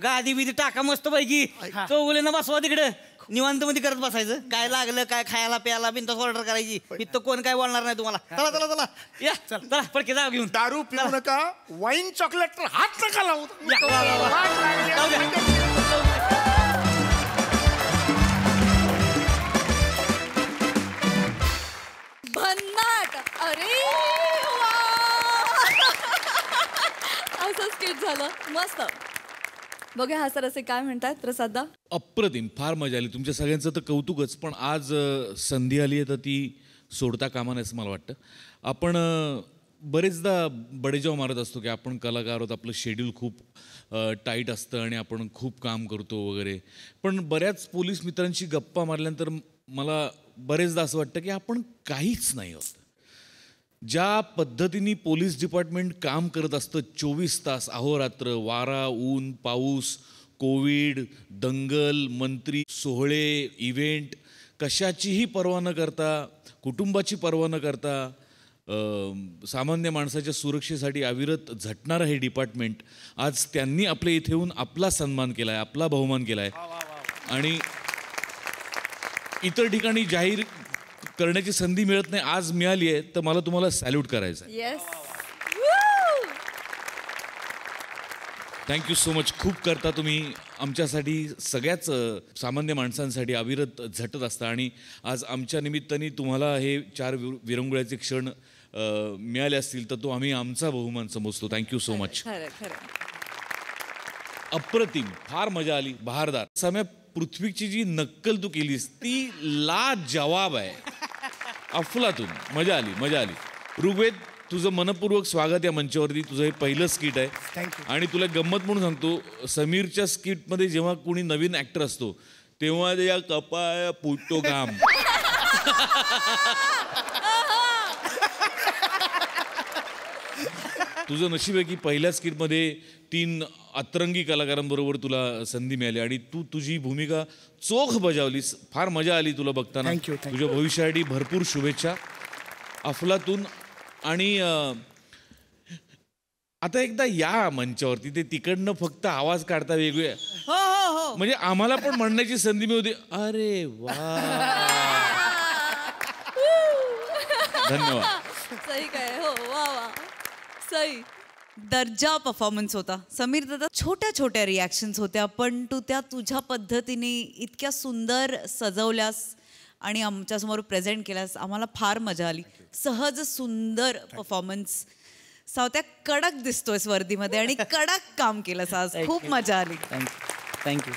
गादी बिदी टाका मस्त पैकी. चौगुले ना बसवा तिकडे, निवांत मध्ये करत बसायचं. काय लागलं काय खायला प्यायला बिनतास ऑर्डर करायची. इथं कोण काय बोलणार नाही तुम्हाला. चला चला चला या चला पडके जाऊ घेऊन. दारू पिऊ नका, वाईन चॉकलेट हात नका लावू. भन्नाट. अरे असं स्किट झालं मस्त. बघा हा सर असे काय म्हणतात प्रसादा. अप्रतिम, फार मजा आली. तुमच्या सगळ्यांचं तर कौतुकच, पण आज संधी आली आहे तर ती सोडता कामा नये असं मला वाटतं. आपण बरेचदा बडेजाव मारत असतो की आपण कलाकार आहोत, आपलं शेड्यूल खूप टाईट असतं आणि आपण खूप काम करतो वगैरे. पण बऱ्याच पोलीस मित्रांशी गप्पा मारल्यानंतर मला बरेचदा असं वाटतं की आपण काहीच नाही आहोत. ज्या पद्धतीने पोलीस डिपार्टमेंट काम करत असतं 24 तास अहोरात्र, वारा ऊन पाऊस, कोविड, दंगल, मंत्री सोहळे, इव्हेंट, कशाचीही पर्वा न करता, कुटुंबाची पर्वा न करता, सामान्य माणसाच्या सुरक्षेसाठी अविरत झटणारं हे डिपार्टमेंट आज त्यांनी आपल्या इथे येऊन आपला सन्मान केला आहे, आपला बहुमान केला आहे. आणि इतर ठिकाणी जाहीर करण्याची संधी मिळत नाही, आज मिळाली आहे, तर मला तुम्हाला सॅल्यूट करायचं आहे. Yes, thank you so much. खूप करता तुम्ही आमच्यासाठी, सगळ्याच सामान्य माणसांसाठी अविरत झटत असता. आणि आज आमच्या निमित्ताने तुम्हाला हे 4 विरंगुळ्याचे क्षण मिळाले असतील तर तो आम्ही आमचा बहुमान समजतो. Thank you so much. अप्रतिम, फार मजा आली, बहारदार. समय पृथ्वीची जी नक्कल तू केलीस ती लाजवाब आहे, अफलातून. मजा आली, मजा आली. ऋग्वेद, तुझं मनपूर्वक स्वागत या मंचावरती. तुझं हे पहिलं स्किट आहे. आणि तुला गंमत म्हणून सांगतो, समीरच्या स्किटमध्ये जेव्हा कोणी नवीन ऍक्टर असतो तेव्हा या कपाळ फुटतो घाम. तुझं नशीब आहे की पहिल्या स्किटमध्ये 3 अतरंगी कलाकारांबरोबर तुला संधी मिळाली आणि तू तुझी भूमिका चोख बजावलीस. फार मजा आली तुला बघताना. Thank you. तुझ्या भविष्यासाठी भरपूर शुभेच्छा. अफलातून. आणि आता एकदा या मंचावरती ते तिकडनं फक्त आवाज काढता वेगळे हो हो हो म्हणजे आम्हाला पण म्हणण्याची संधी मिळते. अरे वा. धन्यवाद. सही काय हो वा वा सही. दर्जा परफॉर्मन्स होता समीर दादा. छोट्या छोट्या रिॲक्शन्स होत्या पण तू त्या तुझ्या पद्धतीने इतक्या सुंदर सजवल्यास आणि आमच्यासमोर प्रेझेंट केल्यास आम्हाला फार मजा आली. सहज सुंदर परफॉर्मन्स. सावत्या कडक दिसतोय वर्दीमध्ये आणि कडक काम केलंस आज. खूप मजा आली. थँक्यू.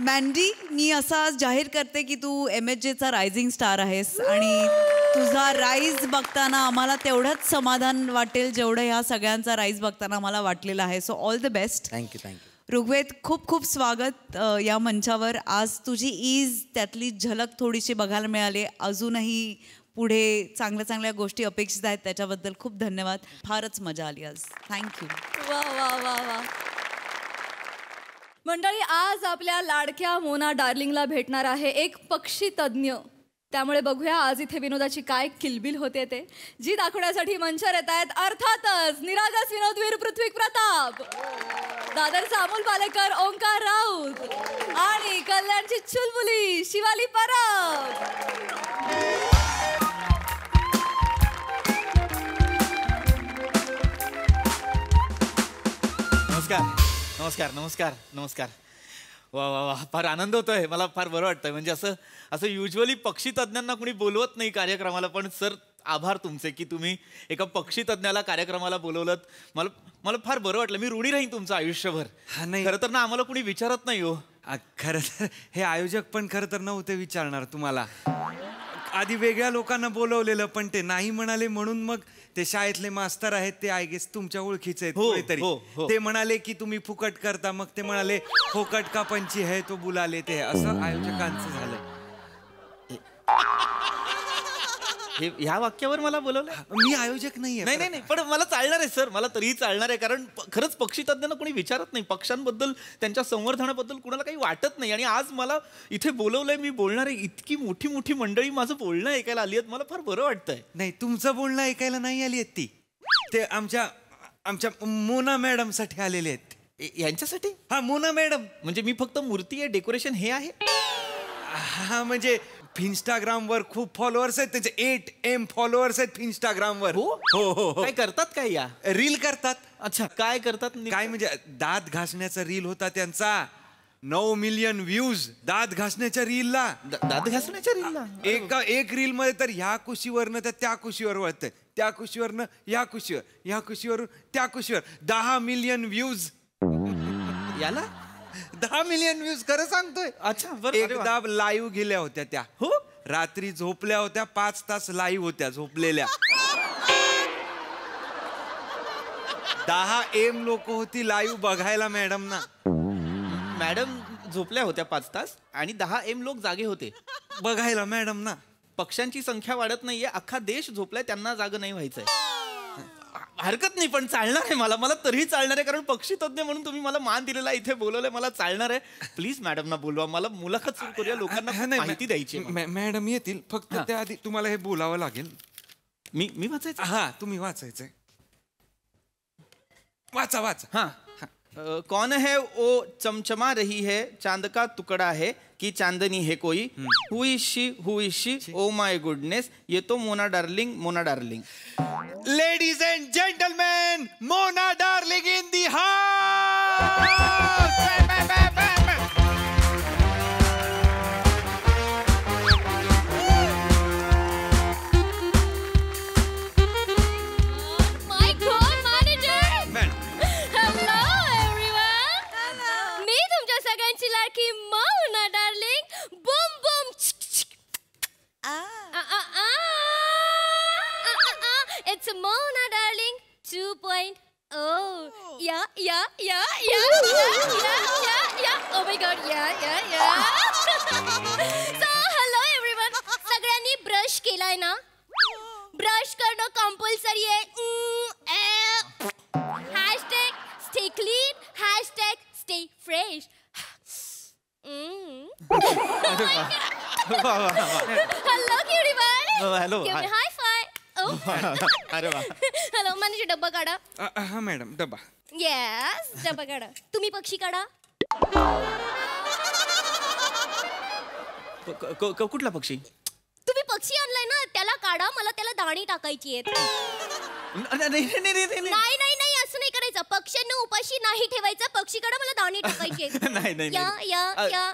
मॅन्डी मी असं आज जाहीर करते की तू MHJचा रायझिंग स्टार आहेस आणि तुझा राईज बघताना आम्हाला तेवढंच समाधान वाटेल जेवढं ह्या सगळ्यांचा राईज बघताना आम्हाला वाटलेलं आहे. So all the best. Thank you. Rugved खूप खूप स्वागत या मंचावर. आज तुझी ईज त्यातली झलक थोडीशी बघायला मिळाली. अजूनही पुढे चांगल्या चांगल्या गोष्टी अपेक्षित आहेत त्याच्याबद्दल खूप धन्यवाद. फारच मजा आली आज. थँक्यू. वा वा वा वा. मंडळी आज आपल्या लाडक्या मोना डार्लिंगला भेटणार आहे एक पक्षी तज्ज्ञ. त्यामुळे बघूया आज इथे विनोदाची काय किलबिल होते ते. जी दाखवण्यासाठी मंचावर येत आहेत अर्थातच निरागस विनोदवीर पृथ्वी प्रताप, दादरचा अमोल पालेकर, ओंकार राऊत आणि कल्याणची चुलबुली शिवाली परब. नमस्कार नमस्कार नमस्कार नमस्कार. वा वा वा फार आनंद होतोय. मला फार बरं वाटतंय. म्हणजे असं युजली पक्षी तज्ज्ञांना कोणी बोलवत नाही कार्यक्रमाला. पण सर आभार तुमचे की तुम्ही एका पक्षी तज्ज्ञाला कार्यक्रमाला बोलवलं. मला फार बरं वाटलं. मी ऋणी राहीन तुमचं आयुष्यभर. खरं तर ना आम्हाला कोणी विचारत नाही हो. खरं तर हे आयोजक पण खरं तर नव्हते विचारणार तुम्हाला. आधी वेगळ्या लोकांना बोलवलेलं पण ते नाही म्हणाले म्हणून मग ते शाळेतले मास्तर आहेत ते आय गेस तुमच्या ओळखीचे आहेत कोणीतरी. ते म्हणाले की तुम्ही फुकट करता. मग ते म्हणाले फुकट का पंची है तो बुलाले ते. असं आयोजकांचं झालं. ह्या वाक्यावर मला बोलवलं. मी आयोजक नाहीये. नाही पण मला चालणार आहे सर. मला तरीही चालणार आहे. कारण खरंच पक्षी तज्ज्ञांना कोणी विचारत नाही. पक्ष्यांबद्दल त्यांच्या संवर्धनाबद्दल कुणाला काही वाटत नाही. आणि आज मला इथे बोलवलंय. मी बोलणार आहे. इतकी मोठी मोठी मंडळी माझं बोलणं ऐकायला आली आहेत. मला फार बरं वाटतंय. नाही तुमचं बोलणं ऐकायला नाही आली आहेत ती. ते आमच्या मोना मॅडम साठी आलेले आहेत. यांच्यासाठी? हा मोना मॅडम. म्हणजे मी फक्त मूर्ती आहे डेकोरेशन हे आहे. हा म्हणजे इंस्टाग्रामवर खूप फॉलोअर्स आहेत त्यांचे. 8M फॉलोअर्स आहेत इंस्टाग्रामवर. हो काय करतात काय या? रील करतात. अच्छा काय करतात? काय म्हणजे दात घासण्याचा रील होता त्यांचा. 9 मिलियन व्ह्यूज दात घासण्याच्या रीलला. दात घासण्याच्या रीलला एक रील मध्ये तर ह्या कुशीवरनं त्या कुशीवर वळतंय. त्या कुशीवरनं ह्या कुशीवर, ह्या कुशीवरून त्या कुशीवर. 10 मिलियन व्ह्यूज. याला 10 मिलियन व्ह्यूज. खरं सांगतोय. अच्छा बरं. एकदा लाईव्ह गेल्या होत्या त्या. हो रात्री झोपल्या होत्या. 5 तास लाईव्ह होत्या झोपलेल्या. 10M लोक होती लाईव्ह बघायला मॅडम ना. मॅडम झोपल्या होत्या 5 तास आणि 10M लोक जागे होते बघायला मॅडम ना. पक्ष्यांची संख्या वाढत नाहीये. अख्खा देश झोपलाय. त्यांना जाग नाही व्हायचंय. हरकत नाही पण चालणार आहे. मला तरीही चालणार आहे. कारण पक्षी तज्ज्ञ म्हणून तुम्ही मला मान दिलेला इथे बोलवलंय. मला चालणार आहे. प्लीज मॅडमना बोलवा. मला मुलाखत सुरू करूया. लोकांना माहिती द्यायची. मॅडम येतील. फक्त त्याआधी तुम्हाला हे बोलावं लागेल. मी वाचायचं? हा तुम्ही वाचायचंय. वाचा वाचा. हाँ कौन है वो चमचमा रही है चांद का टुकड़ा है कि चांदनी है कोई. Who is she oh my goodness. ये तो Mona darling. Mona darling. Ladies and gentleman Mona darling in the house. लाडकी Mona darling. Boom boom. It's Mona darling 2.0. Yeah. Oh my god, yeah. So hello everyone. सगळ्यांनी ब्रश केलाय ना? ब्रश करणं compulsory आहे. Hello cutie bye. Hello hi fi. अरे वा. Hello manager डब्बा काढा. हा मॅडम डबा. येस डब्बा काढा. तुम्ही पक्षी काढा. कुठला पक्षी? तुम्ही पक्षी आणलाय ना त्याला काढा. मला त्याला दाणी टाकायची आहेत. नाही नाही नाही असं नाही करायचं. पक्ष्यांना उपाशी नाही ठेवायचं. पक्षीकडे मला दाणी टाकायची आहेत. नाही या या या.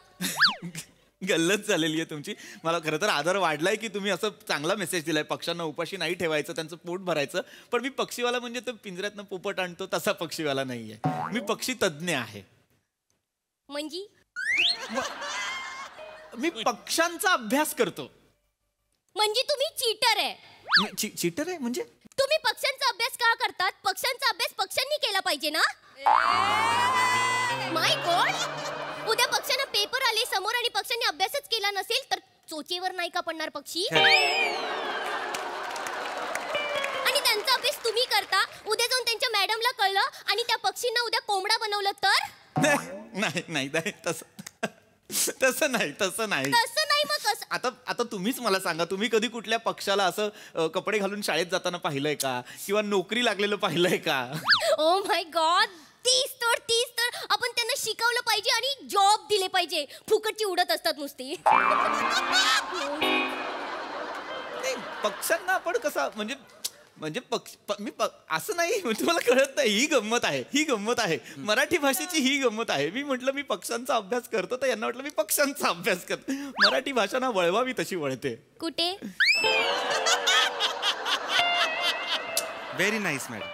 गल्लत झालेली आहे तुमची. मला खरं तर आदर वाढलाय की तुम्ही असं चांगला मेसेज दिलाय. पक्ष्यांना उपाशी नाही ठेवायचं, त्यांचं पोट भरायचं. पण मी पक्षीवाला म्हणजे तो पिंजऱ्यातनं पोपट आणतो तसा पक्षीवाला नाहीये. मी पक्षी तज्ञ आहे. म्हणजे मी पक्ष्यांचा अभ्यास करतो. म्हणजे तुम्ही चीटर आहे. चीटर आहे म्हणजे? तुम्ही पक्ष्यांचा अभ्यास का करतात? पक्ष्यांचा अभ्यास पक्ष्यांनी केला पाहिजे ना. माय गॉड. उद्या पक्ष्यांना पेपर आले समोर आणि पक्ष्यांनी अभ्यासच केला नसेल तर चोचेवर नाही का पडणार पक्षी? आणि त्यांचा अभ्यास तुम्ही करता. उद्या जाऊन त्यांच्या मॅडमला कळलं आणि त्या पक्षींना उद्या कोंबडा बनवलं तर? नाही नाही तसं नाही. तसं नाही मग कसं? आता तुम्हीच मला सांगा, तुम्ही कधी कुठल्या पक्षाला असं कपडे घालून शाळेत जाताना पाहिलंय का? किंवा नोकरी लागलेलं पाहिलंय का? Oh my God. तीच तर आपण त्यांना शिकवलं पाहिजे आणि जॉब दिले पाहिजे. फुकटची उडत असतात नुसती. पक्ष्यांना आपण कसा म्हणजे असं नाही. तुम्हाला कळत नाही. ही गंमत आहे. मराठी भाषेची ही गंमत आहे. मी म्हटलं मी पक्ष्यांचा अभ्यास करतो तर यांना वाटलं मी पक्ष्यांचा अभ्यास करतो. मराठी भाषा ना वळवावी तशी वळते. कुठे? Very nice madam.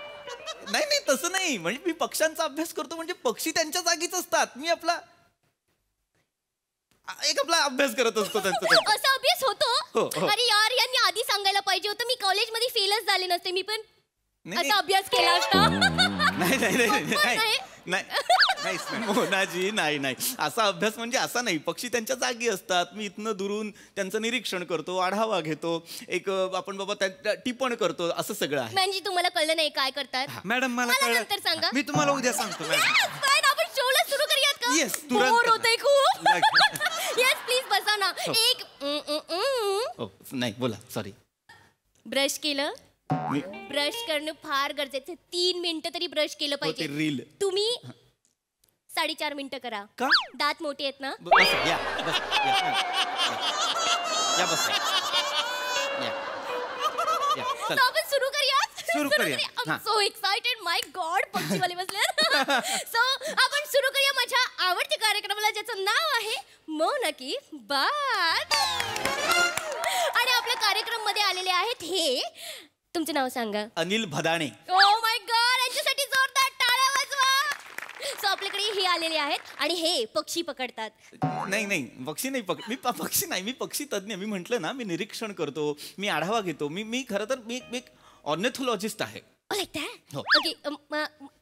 नाही तसं नाही. म्हणजे मी पक्ष्यांचा अभ्यास करतो म्हणजे पक्षी त्यांच्या जागीच असतात. मी आपला अभ्यास करत असतो त्यांचा. असा अभ्यास होतो? हो. अरे यार यांनी आधी सांगायला पाहिजे होतं. मी कॉलेजमध्ये फेलच झाले नसते. मी पण असा अभ्यास केला असता. नाही मोनाजी नाही. असा अभ्यास म्हणजे असा नाही. पक्षी त्यांच्या जागी असतात. मी इथनं दुरून त्यांचं निरीक्षण करतो, आढावा घेतो, एक आपण बाबा त्यांच्या टिपण करतो. असं सगळं आहे. म्हणजे तुम्हाला कळलं नाही काय करतात? मॅडम मला नंतर सांगा. मी तुम्हाला उद्या सांगतो मॅडम. आपण शोला सुरू करूयात का? येस तुरंत. बोर होतंय खूप. येस प्लीज बसा ना. एक नाही बोला. सॉरी. ब्रश केलं? ब्रश करणं फार गरजेचं. 3 मिनिटं तरी ब्रश केलं पाहिजे. रील तुम्ही 4.5 मिनिटं करा. का? दात मोठे आहेत ना. आपण सुरू करूया. So excited. माय गॉड पक्षीवाले बसले. सो आपण सुरू करूया माझ्या आवडत्या कार्यक्रमाला ज्याचं नाव आहे मौन की बात. आणि आपल्या कार्यक्रम मध्ये आलेले आहेत हे. तुमचं नाव सांगा. Anil Bhadane. Oh my God. यांच्यासाठी जोरदार टाळ्या वाजवा. सो आपल्याकडे हे आलेले आहेत आणि हे पक्षी पकडतात. नाही पक्षी नाही मी पक्षी नाही. मी पक्षी तज्ञ. मी म्हंटल ना मी निरीक्षण करतो, मी आढावा घेतो. मी खरं तर मी एक ऑर्निथॉलॉजिस्ट आहे. ओके.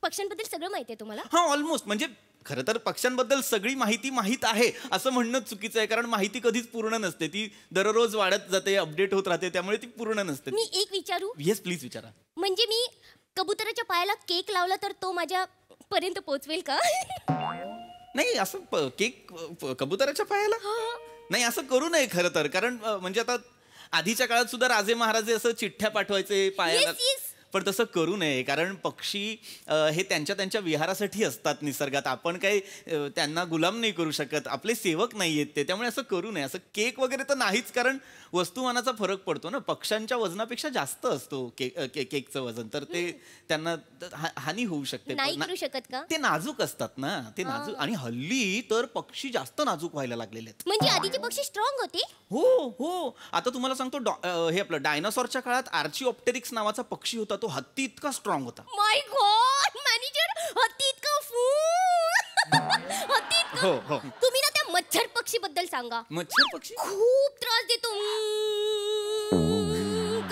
पक्ष्यांबद्दल सगळं माहिती आहे तुम्हाला? हा ऑलमोस्ट. म्हणजे खरं तर पक्ष्यांबद्दल सगळी माहिती माहीत आहे असं म्हणणं चुकीचं आहे. कारण माहिती कधीच पूर्ण नसते. ती दररोज वाढत जाते, अपडेट होत राहते. त्यामुळे ती पूर्ण नसते. मी एक विचारू? येस प्लीज विचारा. म्हणजे मी कबुतराच्या पायाला केक लावला तर तो माझ्या पर्यंत पोहोचवेल का? नाही असं केक कबुतराच्या पायाला नाही असं करू नये खरं तर. कारण म्हणजे आता आधीच्या काळात सुद्धा राजे महाराजे असं चिठ्ठ्या पाठवायचे पायाला. पण तसं करू नये. कारण पक्षी हे त्यांच्या विहारासाठी असतात निसर्गात. आपण काही त्यांना गुलाम नाही करू शकत. आपले सेवक नाही आहेत ते. त्यामुळे असं करू नये. असं केक वगैरे तर नाहीच. कारण वस्तुमानाचा फरक पडतो ना. पक्ष्यांच्या वजनापेक्षा जास्त असतो केकचं वजन. तर ते त्यांना हानी होऊ शकते. नाही करू शकत का? ते नाजूक असतात ना. ते नाजूक. आणि हल्ली तर पक्षी जास्त नाजूक व्हायला लागलेले आहेत. म्हणजे आधीचे पक्षी स्ट्रॉंग होते? हो. आता तुम्हाला सांगतो हे आपलं डायनासॉरच्या काळात आर्चिओप्टेरिक्स नावाचा पक्षी होता. तो हत्ती इतका स्ट्रॉंग होता. माय गॉड मॅनेजर. हत्ती इतका हत्ती इतका. हो. तुम्ही ना त्या मच्छर पक्षी बद्दल सांगा. मच्छर पक्षी खूप त्रास देतो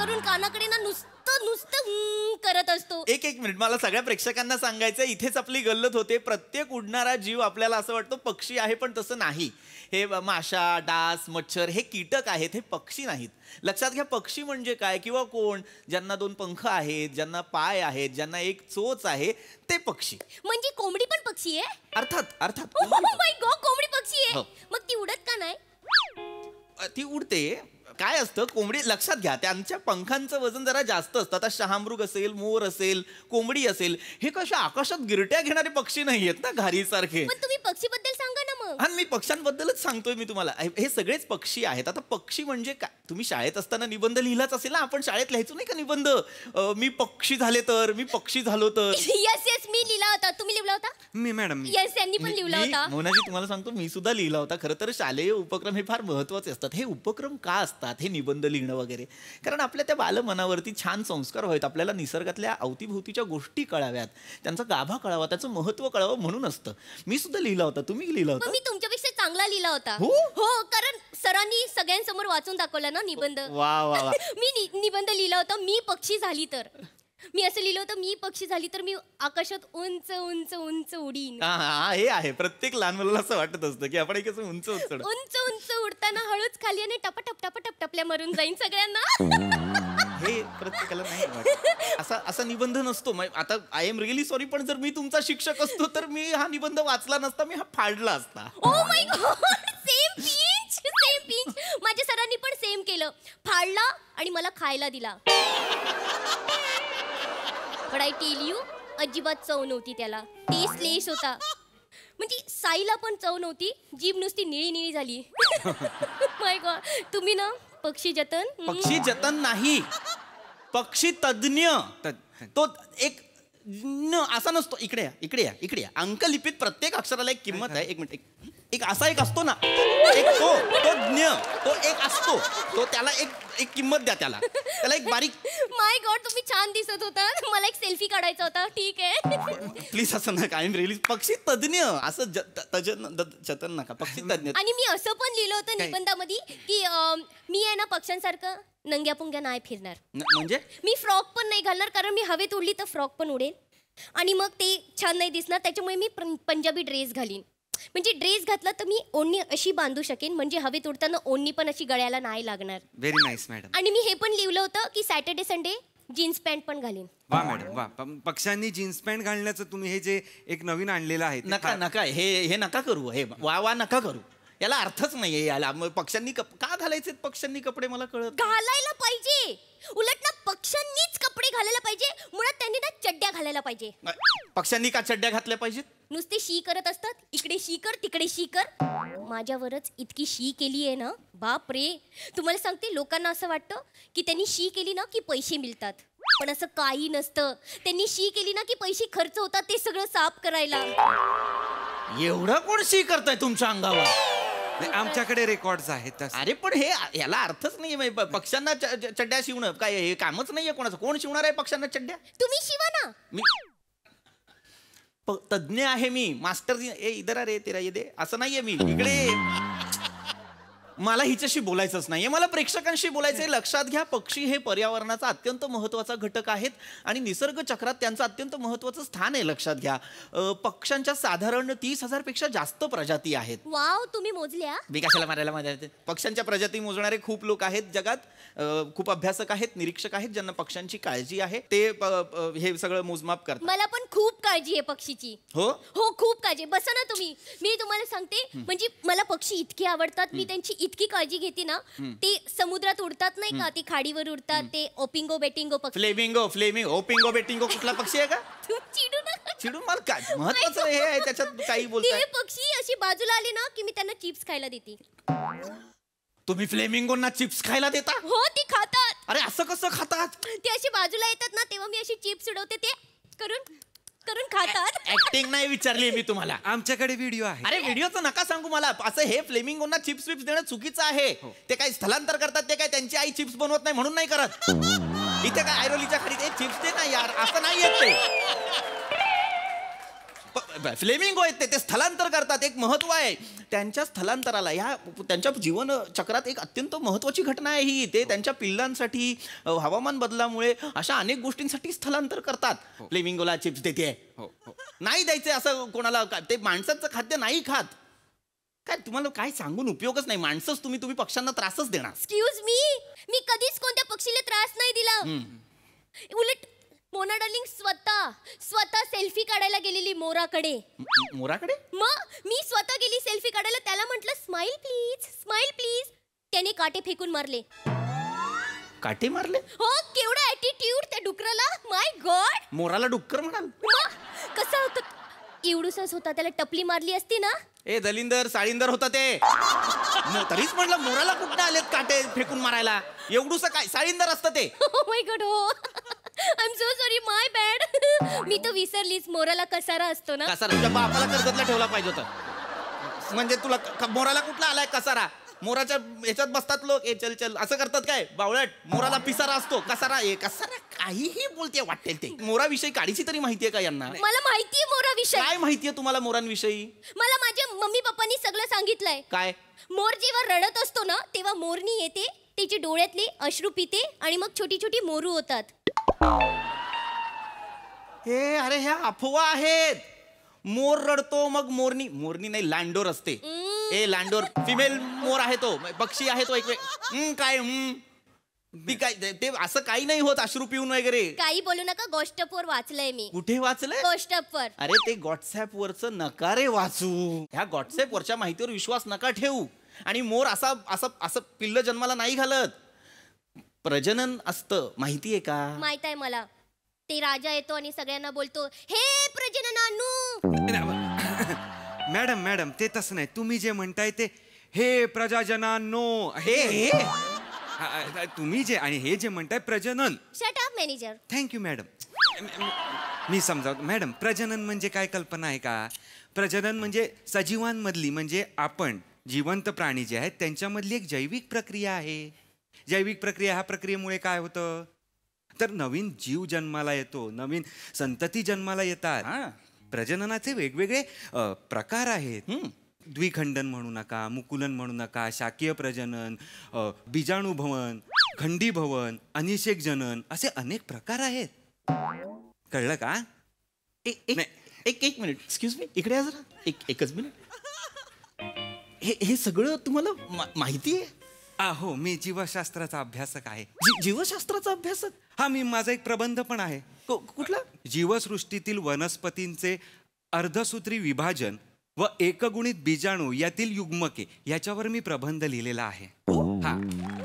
करून कानाकडे ना नुसतं नुसतं करत असतो. एक मिनिट, मला सगळ्या प्रेक्षकांना सांगायचं, इथेच आपली गल्लत होते. प्रत्येक उडणारा जीव आपल्याला असं वाटतो पक्षी आहे, पण तसं नाही. हे माशा, डास, मच्छर हे कीटक आहेत, हे पक्षी नाहीत. लक्षात घ्या, पक्षी म्हणजे काय किंवा कोण, ज्यांना 2 पंख आहेत, ज्यांना पाय आहेत, ज्यांना एक चोच आहे, ते पक्षी. म्हणजे कोंबडी पण पक्षी आहे? अर्थात. माय गॉड, कोंबडी पक्षी आहे. हो. मग ती उडत का नाही? ती उडते. काय असतं, कोंबडी लक्षात घ्या, त्यांच्या पंखांचं वजन जरा जास्त असतं. आता शहामृग असेल, मोर असेल, कोंबडी असेल, हे कशा आकाशात गिरट्या घेणारे पक्षी नाही आहेत ना, घारीसारखे. पण तुम्ही पक्षीबद्दल सांगा ना मग. हा, मी पक्ष्यांबद्दलच सांगतोय मी तुम्हाला. हे सगळेच पक्षी आहेत. आता पक्षी म्हणजे काय, तुम्ही शाळेत असताना निबंध लिहिलाच असेल ना. आपण शाळेत लिहायचो नाही का निबंध, मी पक्षी झाले तर, मी पक्षी झालो तर. येस मी लिहिला होता. तुम्ही लिहिला होता? मी मॅडम. येस, यांनी पण लिहिला होता. मोनाजी, तुम्हाला सांगतो, मी सुद्धा लिहिला होता. खरं तर शालेय उपक्रम हे फार महत्वाचे असतात. हे उपक्रम का असतात, हे निबंध लिहिणं वगैरे, कारण आपल्या त्या बालमनावरती छान संस्कार व्हावेत, आपल्याला निसर्गातल्या अवतीभोवतीच्या गोष्टी कळाव्यात, त्यांचा गाभा कळावा, त्याचं महत्व कळावं म्हणून असतं. मी सुद्धा लिहिला होता. तुम्ही लिहिला होता? मी तुमच्यापेक्षा चांगला लिहिला होता. हो, कारण सरांनी सगळ्यांसमोर वाचून दाखवला ना निबंध. वा. मी निबंध लिहिला होता, मी पक्षी झाली तर. मी असं लिहिलं होतं, मी पक्षी झाली तर मी आकाशात उंच उंच उंच उडीन. हे आहे, प्रत्येक लहान मुलाला असं वाटत असतं की आपण एक उंच उंच उडताना हळूच खाली आणि टपटपल्या मरून जाईन सगळ्यांना. हे प्रत्येकाला नाही वाटत. असा निबंध नसतो. आता आय एम रिअली सॉरी, पण जर मी तुमचा शिक्षक असतो तर मी हा निबंध वाचला नसता, मी हा फाडला असता. Oh my God, same pinch. माझ्या सरांनी पण सेम केलं, फाडला आणि मला खायला दिला. बट आय टेल यू, अजिबात चव नव्हती त्याला. टेस्टलेस होता. म्हणजे साईला पण चव नव्हती, जीभ नुसती निळी झाली. माय गॉड, तुम्ही ना पक्षी जतन नाही, पक्षी तज्ञ. तो एक असा नसतो. इकडे या. अंकलिपीत प्रत्येक अक्षराला एक किंमत आहे. एक मिनिट, एक असा एक असतो ना, एक तो ज्ञ, तो एक असतो, तो त्याला एक किंमत द्या, त्याला एक बारीक. माय गॉड, तुम्ही छान दिसत होता. मला एक सेल्फी काढायचा होता. ठीक आहे, प्लीज असं नका. आय एम रिअली पक्षी तज्ञ, असं जतन नका, पक्षी तज्ञ. आणि मी असं पण लिहिलं होतं निबंधामध्ये की मी आहे ना पक्ष्यांसारखं नंग्या पुंग्या नाही फिरणार. म्हणजे मी फ्रॉक पण नाही घालणार, कारण मी हवेत उडली तर फ्रॉक पण उडेल आणि मग ते छान नाही दिसणार. त्याच्यामुळे मी पंजाबी ड्रेस घालीन. म्हणजे ड्रेस घातला तर मी ओढणी अशी बांधू शकेन, म्हणजे हवेत उडताना ओढणी पण अशी गळ्याला नाही लागणार. Very nice madam. आणि मी हे पण लिहिलं होतं की सॅटर्डे संडे जीन्स पॅन्ट पण घालीन. वा मॅडम, वा. पक्षांनी जीन्स पॅन्ट घालण्याचं तुम्ही हे जे एक नवीन आणलेलं आहे, नका हे नका करू. हे वा नका करू. याला अर्थच नाहीये. याला पक्ष्यांनी का घालायचे पक्ष्यांनी कपडे, मला कळत. घालायला पाहिजे, उलट ना पक्ष्यांनीच कपडे घालायला पाहिजे. मुळात त्यांनी ना चड्ड्या घालायला पाहिजे. पक्ष्यांनी का चड्ड्या घातल्या पाहिजेत? नुसते शी करत असतात, इकडे शी कर तिकडे शी कर. माझ्यावरच इतकी शी केली आहे ना, बाप रे. तुम्हाला सांगते, लोकांना असं वाटतं की त्यांनी शी केली ना की पैसे मिळतात, पण असं काही नसतं. त्यांनी शी केली ना की पैसे खर्च होतात ते सगळं साफ करायला. एवढं कोण शी करताय तुमच्या अंगावर? आमच्याकडे रेकॉर्ड्स आहेत. अरे पण हे याला अर्थच नाहीये. पक्ष्यांना चड्ड्या शिवणं काय हे कामच नाहीये कोणाचं. कोण शिवणार आहे पक्ष्यांना चड्ड्या? तुम्ही शिवा ना. मी तज्ञ आहे, मी मास्टर. इधर रे तेरा ये दे, असं नाहीये मी. इकडे मला हिच्याशी बोलायचंच नाहीये, मला प्रेक्षकांशी बोलायचंय. लक्षात घ्या, पक्षी हे पर्यावरणाचा अत्यंत महत्वाचा घटक आहेत आणि निसर्ग चक्रात त्यांचं अत्यंत महत्वाचं स्थान आहे. लक्षात घ्या, पक्ष्यांच्या साधारण 30,000 पेक्षा जास्त प्रजाती आहेत. वाव, तुम्ही मोजल्या? मी कशाला मारायला पक्ष्यांच्या प्रजाती मोजणारे खूप लोक आहेत जगात. खूप अभ्यासक आहेत, निरीक्षक आहेत, ज्यांना पक्ष्यांची काळजी आहे. ते हे सगळं मोजमाप करतात. मला पण खूप काळजी आहे पक्षीची. हो, खूप काळजी. बसा ना तुम्ही, मी तुम्हाला सांगते. म्हणजे मला पक्षी इतके आवडतात, मी त्यांची इतकी काळजी घेते ना. ते समुद्रात उडतात नाही का, ते खाडीवर उडतात, ते ओपिंगो बेटिंगो पक्षी. फ्लेमिंगो ओपिंगो बेटिंगो कुठला पक्षी आहे का? चिडू नका. चिडून मला काय महत्वाचं हे आहे त्याच्यात काही बोलताय. ते पक्षी अशी बाजूला आले ना की मी त्यांना चिप्स खायला देते. तुम्ही फ्लेमिंगोंना चिप्स खायला देता? हो, ते खातात. अरे असं कसं खातात? ते अशी बाजूला येतात ना, तेव्हा मी अशी चिप्स उडवते, ते करून खातात. ऍक्टिंग नाही विचारली मी तुम्हाला. आमच्याकडे व्हिडिओ आहे. अरे व्हिडिओचं नका सांगू मला. असं हे फ्लेमिंगोंना चिप्स विप्स देणं चुकीचं आहे. ते काही स्थलांतर करतात, ते काय त्यांची आई चिप्स बनवत नाही म्हणून नाही करत. इथे काय ऐरोलीच्या खाली ते चिप्स दे ना यार, असं नाही येत ते. फ्लेमिंगो आहेत ते स्थलांतर करतात, एक महत्व आहे त्यांच्या स्थलांतराला. ह्या त्यांच्या जीवन चक्रात एक अत्यंत महत्वाची घटना आहे ही. ते त्यांच्या पिल्लांसाठी हवामान बदलामुळे अशा अनेक गोष्टींसाठी स्थलांतर करतात. फ्लेमिंगोला चिप्स देते नाही द्यायचे असं कोणाला, ते माणसाचं खाद्य नाही खात. काय तुम्हाला काय सांगून उपयोगच नाही. माणसंच तुम्ही पक्ष्यांना त्रासच देणार. एक्सक्यूज मी कधीच कोणत्या पक्षीला त्रास नाही दिला. उलट मोना डार्लिंग स्वतः सेल्फी काढायला गेलेली मोराकडे. मग मी स्वतः गेली सेल्फी काढायला, त्याला म्हटलं स्माइल प्लीज. त्याने काटे फेकून मारले. काटे मारले? हो, केवढा ऍटिट्यूड त्या डुकराला. माय गॉड. मोराला डुक्कर म्हणाल? कसा होता? एवढूसाच होता, त्याला टपली मारली असती ना. ए दलिंदर साळींदर होता ते. तरीच म्हटलं मोराला कुठं आलेत काटे फेकून मारायला. एवढूसा काय साळींदर असतं ते. Oh my God, हो. I'm so sorry, my bad. मी तर विसरलीच, मोराला कसारा असतो ना. कसारा तुझ्या बापाला कर्जतला ठेवला पाहिजे होता. म्हणजे तुला मोराला कुठला आलाय कसारा? मोराच्या ह्याच्यात बसतात लोक, ए चल असं करतात काय बावळट? मोराला पिसारा असतो, कसारा काहीही बोलते वाटेल ते. मोराविषयी काडीची तरी माहितीये का यांना? मला माहितीये मोराविषयी. काय माहितीये तुम्हाला मोरांविषयी? मला माझ्या मम्मी पप्पांनी सगळं सांगितलंय. काय? मोर जेव्हा रडत असतो ना तेव्हा मोरनी येते, त्याची डोळ्यातले अश्रू पिते आणि मग छोटी छोटी मोरू होतात. हे अरे ह्या अफवा आहेत. मोर रडतो मग मोरनी नाही लांडोर असते. ए लांडोर फिमेल मोर आहे तो, पक्षी आहे तो. काय ती काय ते असं काही नाही होत अश्रू पिऊन वगैरे. काही बोलू नका, गोष्टपवर वाचलंय मी. कुठे वाचलंय? गोष्टपवर. अरे ते व्हॉट्सअप वरचं नका रे वाचू. ह्या व्हॉट्सअप वरच्या माहितीवर विश्वास नका ठेवू. आणि मोर असं पिल्ल जन्माला नाही घालत. प्रजनन असतं, माहितीये का? माहित आहे मला. ते राजा येतो आणि सगळ्यांना बोलतो, हे प्रजननानू. मॅडम ते तसं नाही. तुम्ही जे म्हणताय ते हे प्रजाजनांनो, हे तुम्ही जे आणि हे जे म्हणताय प्रजनन. Shut up manager. Thank you madam. मी समजावतो मॅडम. प्रजनन म्हणजे काय कल्पना आहे का? प्रजनन म्हणजे सजीवांमधली, म्हणजे आपण जिवंत प्राणी जे आहेत त्यांच्यामधली एक जैविक प्रक्रिया आहे. जैविक प्रक्रिया, ह्या प्रक्रियेमुळे काय होतं तर नवीन जीव जन्माला येतो, नवीन संतती जन्माला येतात. प्रजननाचे वेगवेगळे प्रकार आहेत. द्विखंडन म्हणू नका, मुकुलन म्हणू नका, शाकीय प्रजनन, बीजाणुभवन, खंडीभवन, अनिषेक जनन, असे अनेक प्रकार आहेत. कळलं का? एक मिनिट, एक्सक्यूज मी, इकडे जरा. एकच मिनिट. हे सगळं तुम्हाला माहिती आहे? हो, मी जीवशास्त्राचा अभ्यासक आहे. जीवशास्त्राचा अभ्यासक? हा, मी माझा एक प्रबंध पण आहे. कुठला? जीवसृष्टीतील वनस्पतींचे अर्धसूत्री विभाजन व एकगुणित बीजाणू यातील युग्मके याच्यावर मी प्रबंध लिहिलेला आहे. हा,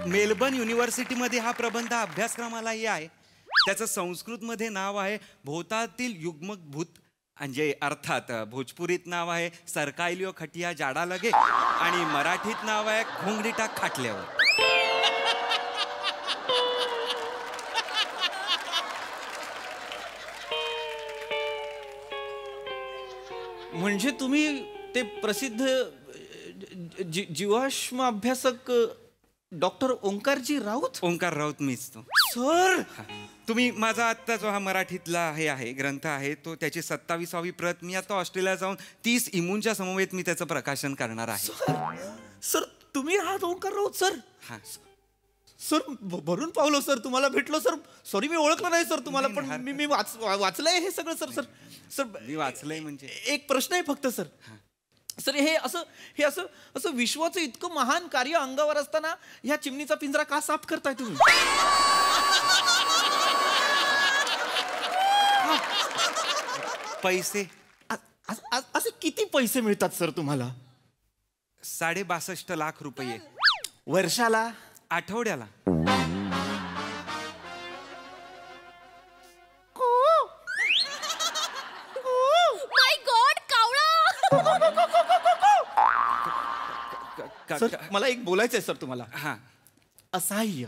मेलबर्न युनिव्हर्सिटीमध्ये हा प्रबंध अभ्यासक्रमालाही आहे. त्याचं संस्कृतमध्ये नाव आहे भोतातील युग्मभूत, म्हणजे अर्थात भोजपुरीत नाव आहे सरकायलिओ खटिया जाडा लगे आणि मराठीत नाव आहे घोंगडीटा खाटल्यावर. म्हणजे तुम्ही ते प्रसिद्ध जीवाश्म अभ्यासक डॉक्टर ओंकारजी राऊत? ओंकार राऊत मीच तो. सर तुम्ही माझा आत्ता जो हा मराठीतला हे आहे ग्रंथ आहे तो त्याची 27वी प्रत मी आता ऑस्ट्रेलिया जाऊन 30 इमूनच्या समवेत मी त्याचं प्रकाशन करणार आहे. सर तुम्ही आहात ओंकार राऊत? सर हा सर, भरून पावलो सर, तुम्हाला भेटलो सर. सॉरी मी ओळखलं नाही सर तुम्हाला, पण मी वाचलंय हे सगळं सर. सर सर मी वाचलंय. म्हणजे एक प्रश्न आहे फक्त सर. सर हे असं विश्वाचं इतकं महान कार्य अंगावर असताना ह्या चिमणीचा पिंजरा का साफ करताय तुम्ही? पैसे. असे किती पैसे मिळतात सर तुम्हाला? 62.5 लाख रुपये. वर्षाला? आठवड्याला. माय गॉड, कावळा. सर मला एक बोलायचंय सर तुम्हाला. हा. असहाय्य.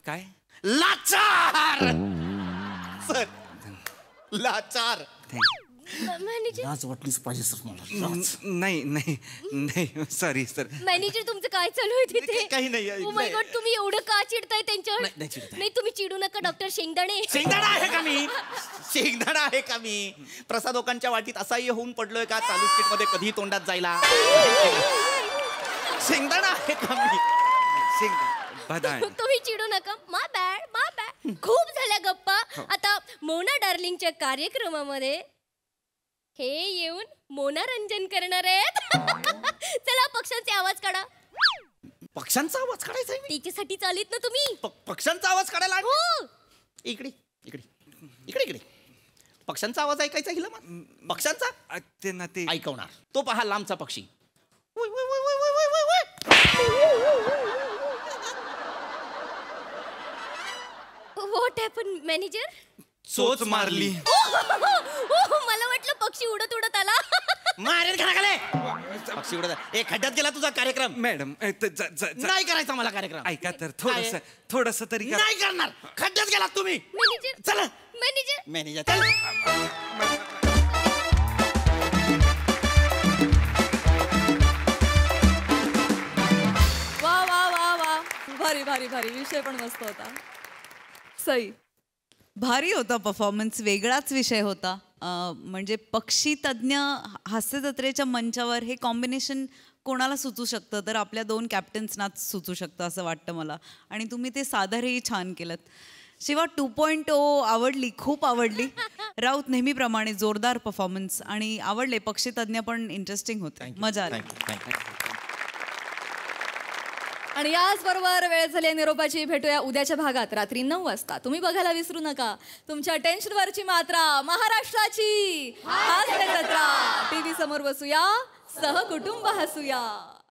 काय? लाचार. सर लाचार. मॅनेजर लाज वाटलीच पाहिजे सर मला. नाही नाही नाही सॉरी सर. मॅनेजर तुमचं काय चालू आहे तिथे? काही नाही, Oh my God, तुम्ही एवढं का चिडताय त्यांच्यावर? नाही चिडताय. नाही तुम्ही चिडू नका डॉक्टर शेंगदाणे. शेंगदाणा आहे का मी? शेंगदाणा आहे का मी? प्रसादोकांच्या वाटीत असह्य होऊन पडलोय का चालू स्किट मध्ये कधी तोंडात जायला? शेंगदाणा आहे का मी? तुम्ही चिडू नका. माय बॅड. खूप झाल्या गप्पा. आता मोना डार्लिंगच्या कार्यक्रमामध्ये हे येऊन मोनारंजन करणार आहेत. चला पक्ष्यांचे आवाज काढा. पक्ष्यांचा आवाज काढायचा आहे? तिच्यासाठी चालीत ना तुम्ही. पक्ष्यांचा आवाज काढायला? हो. इकडे इकडे इकडे इकडे पक्ष्यांचा आवाज ऐकायचा हिला मग? पक्ष्यांचा ते ना ते ऐकवणार. तो पहा लांबचा पक्षी. What happen manager? चोच मारली. मला वाटलं पक्षी उडत उडत आला. मारेल घराखाले. पक्षी उडत खड्ड्यात गेला तुझा कार्यक्रम. मॅडम नाही करायचा मला कार्यक्रम. ऐका तर थोडस तरी करा. नाही करणार. खड्ड्यात गेलात तुम्ही. मॅनेजर चला मॅनेजर चल. वा वा वा वा भारी भारी भारी. विषय पण मस्त होता. सई भारी होता परफॉर्मन्स. वेगळाच विषय होता. म्हणजे पक्षी तज्ज्ञ हास्य जत्रेच्या मंचावर हे कॉम्बिनेशन कोणाला सुचू शकतं तर आपल्या 2 कॅप्टन्सनाच सुचू शकतं असं वाटतं मला. आणि तुम्ही ते सादरही छान केलं. शिवा 2.0 आवडली, खूप आवडली. राऊत नेहमीप्रमाणे जोरदार परफॉर्मन्स आणि आवडले. पक्षी तज्ज्ञ पण इंटरेस्टिंग होते. मजा आली. आणि याचबरोबर वेळ झाली निरोपाची. भेटूया उद्याच्या भागात रात्री 9 वाजता. तुम्ही बघायला विसरू नका तुमच्या टेन्शनवरची मात्रा महाराष्ट्राची हास्य जत्रा. टीव्ही समोर बसूया, सहकुटुंब हसूया.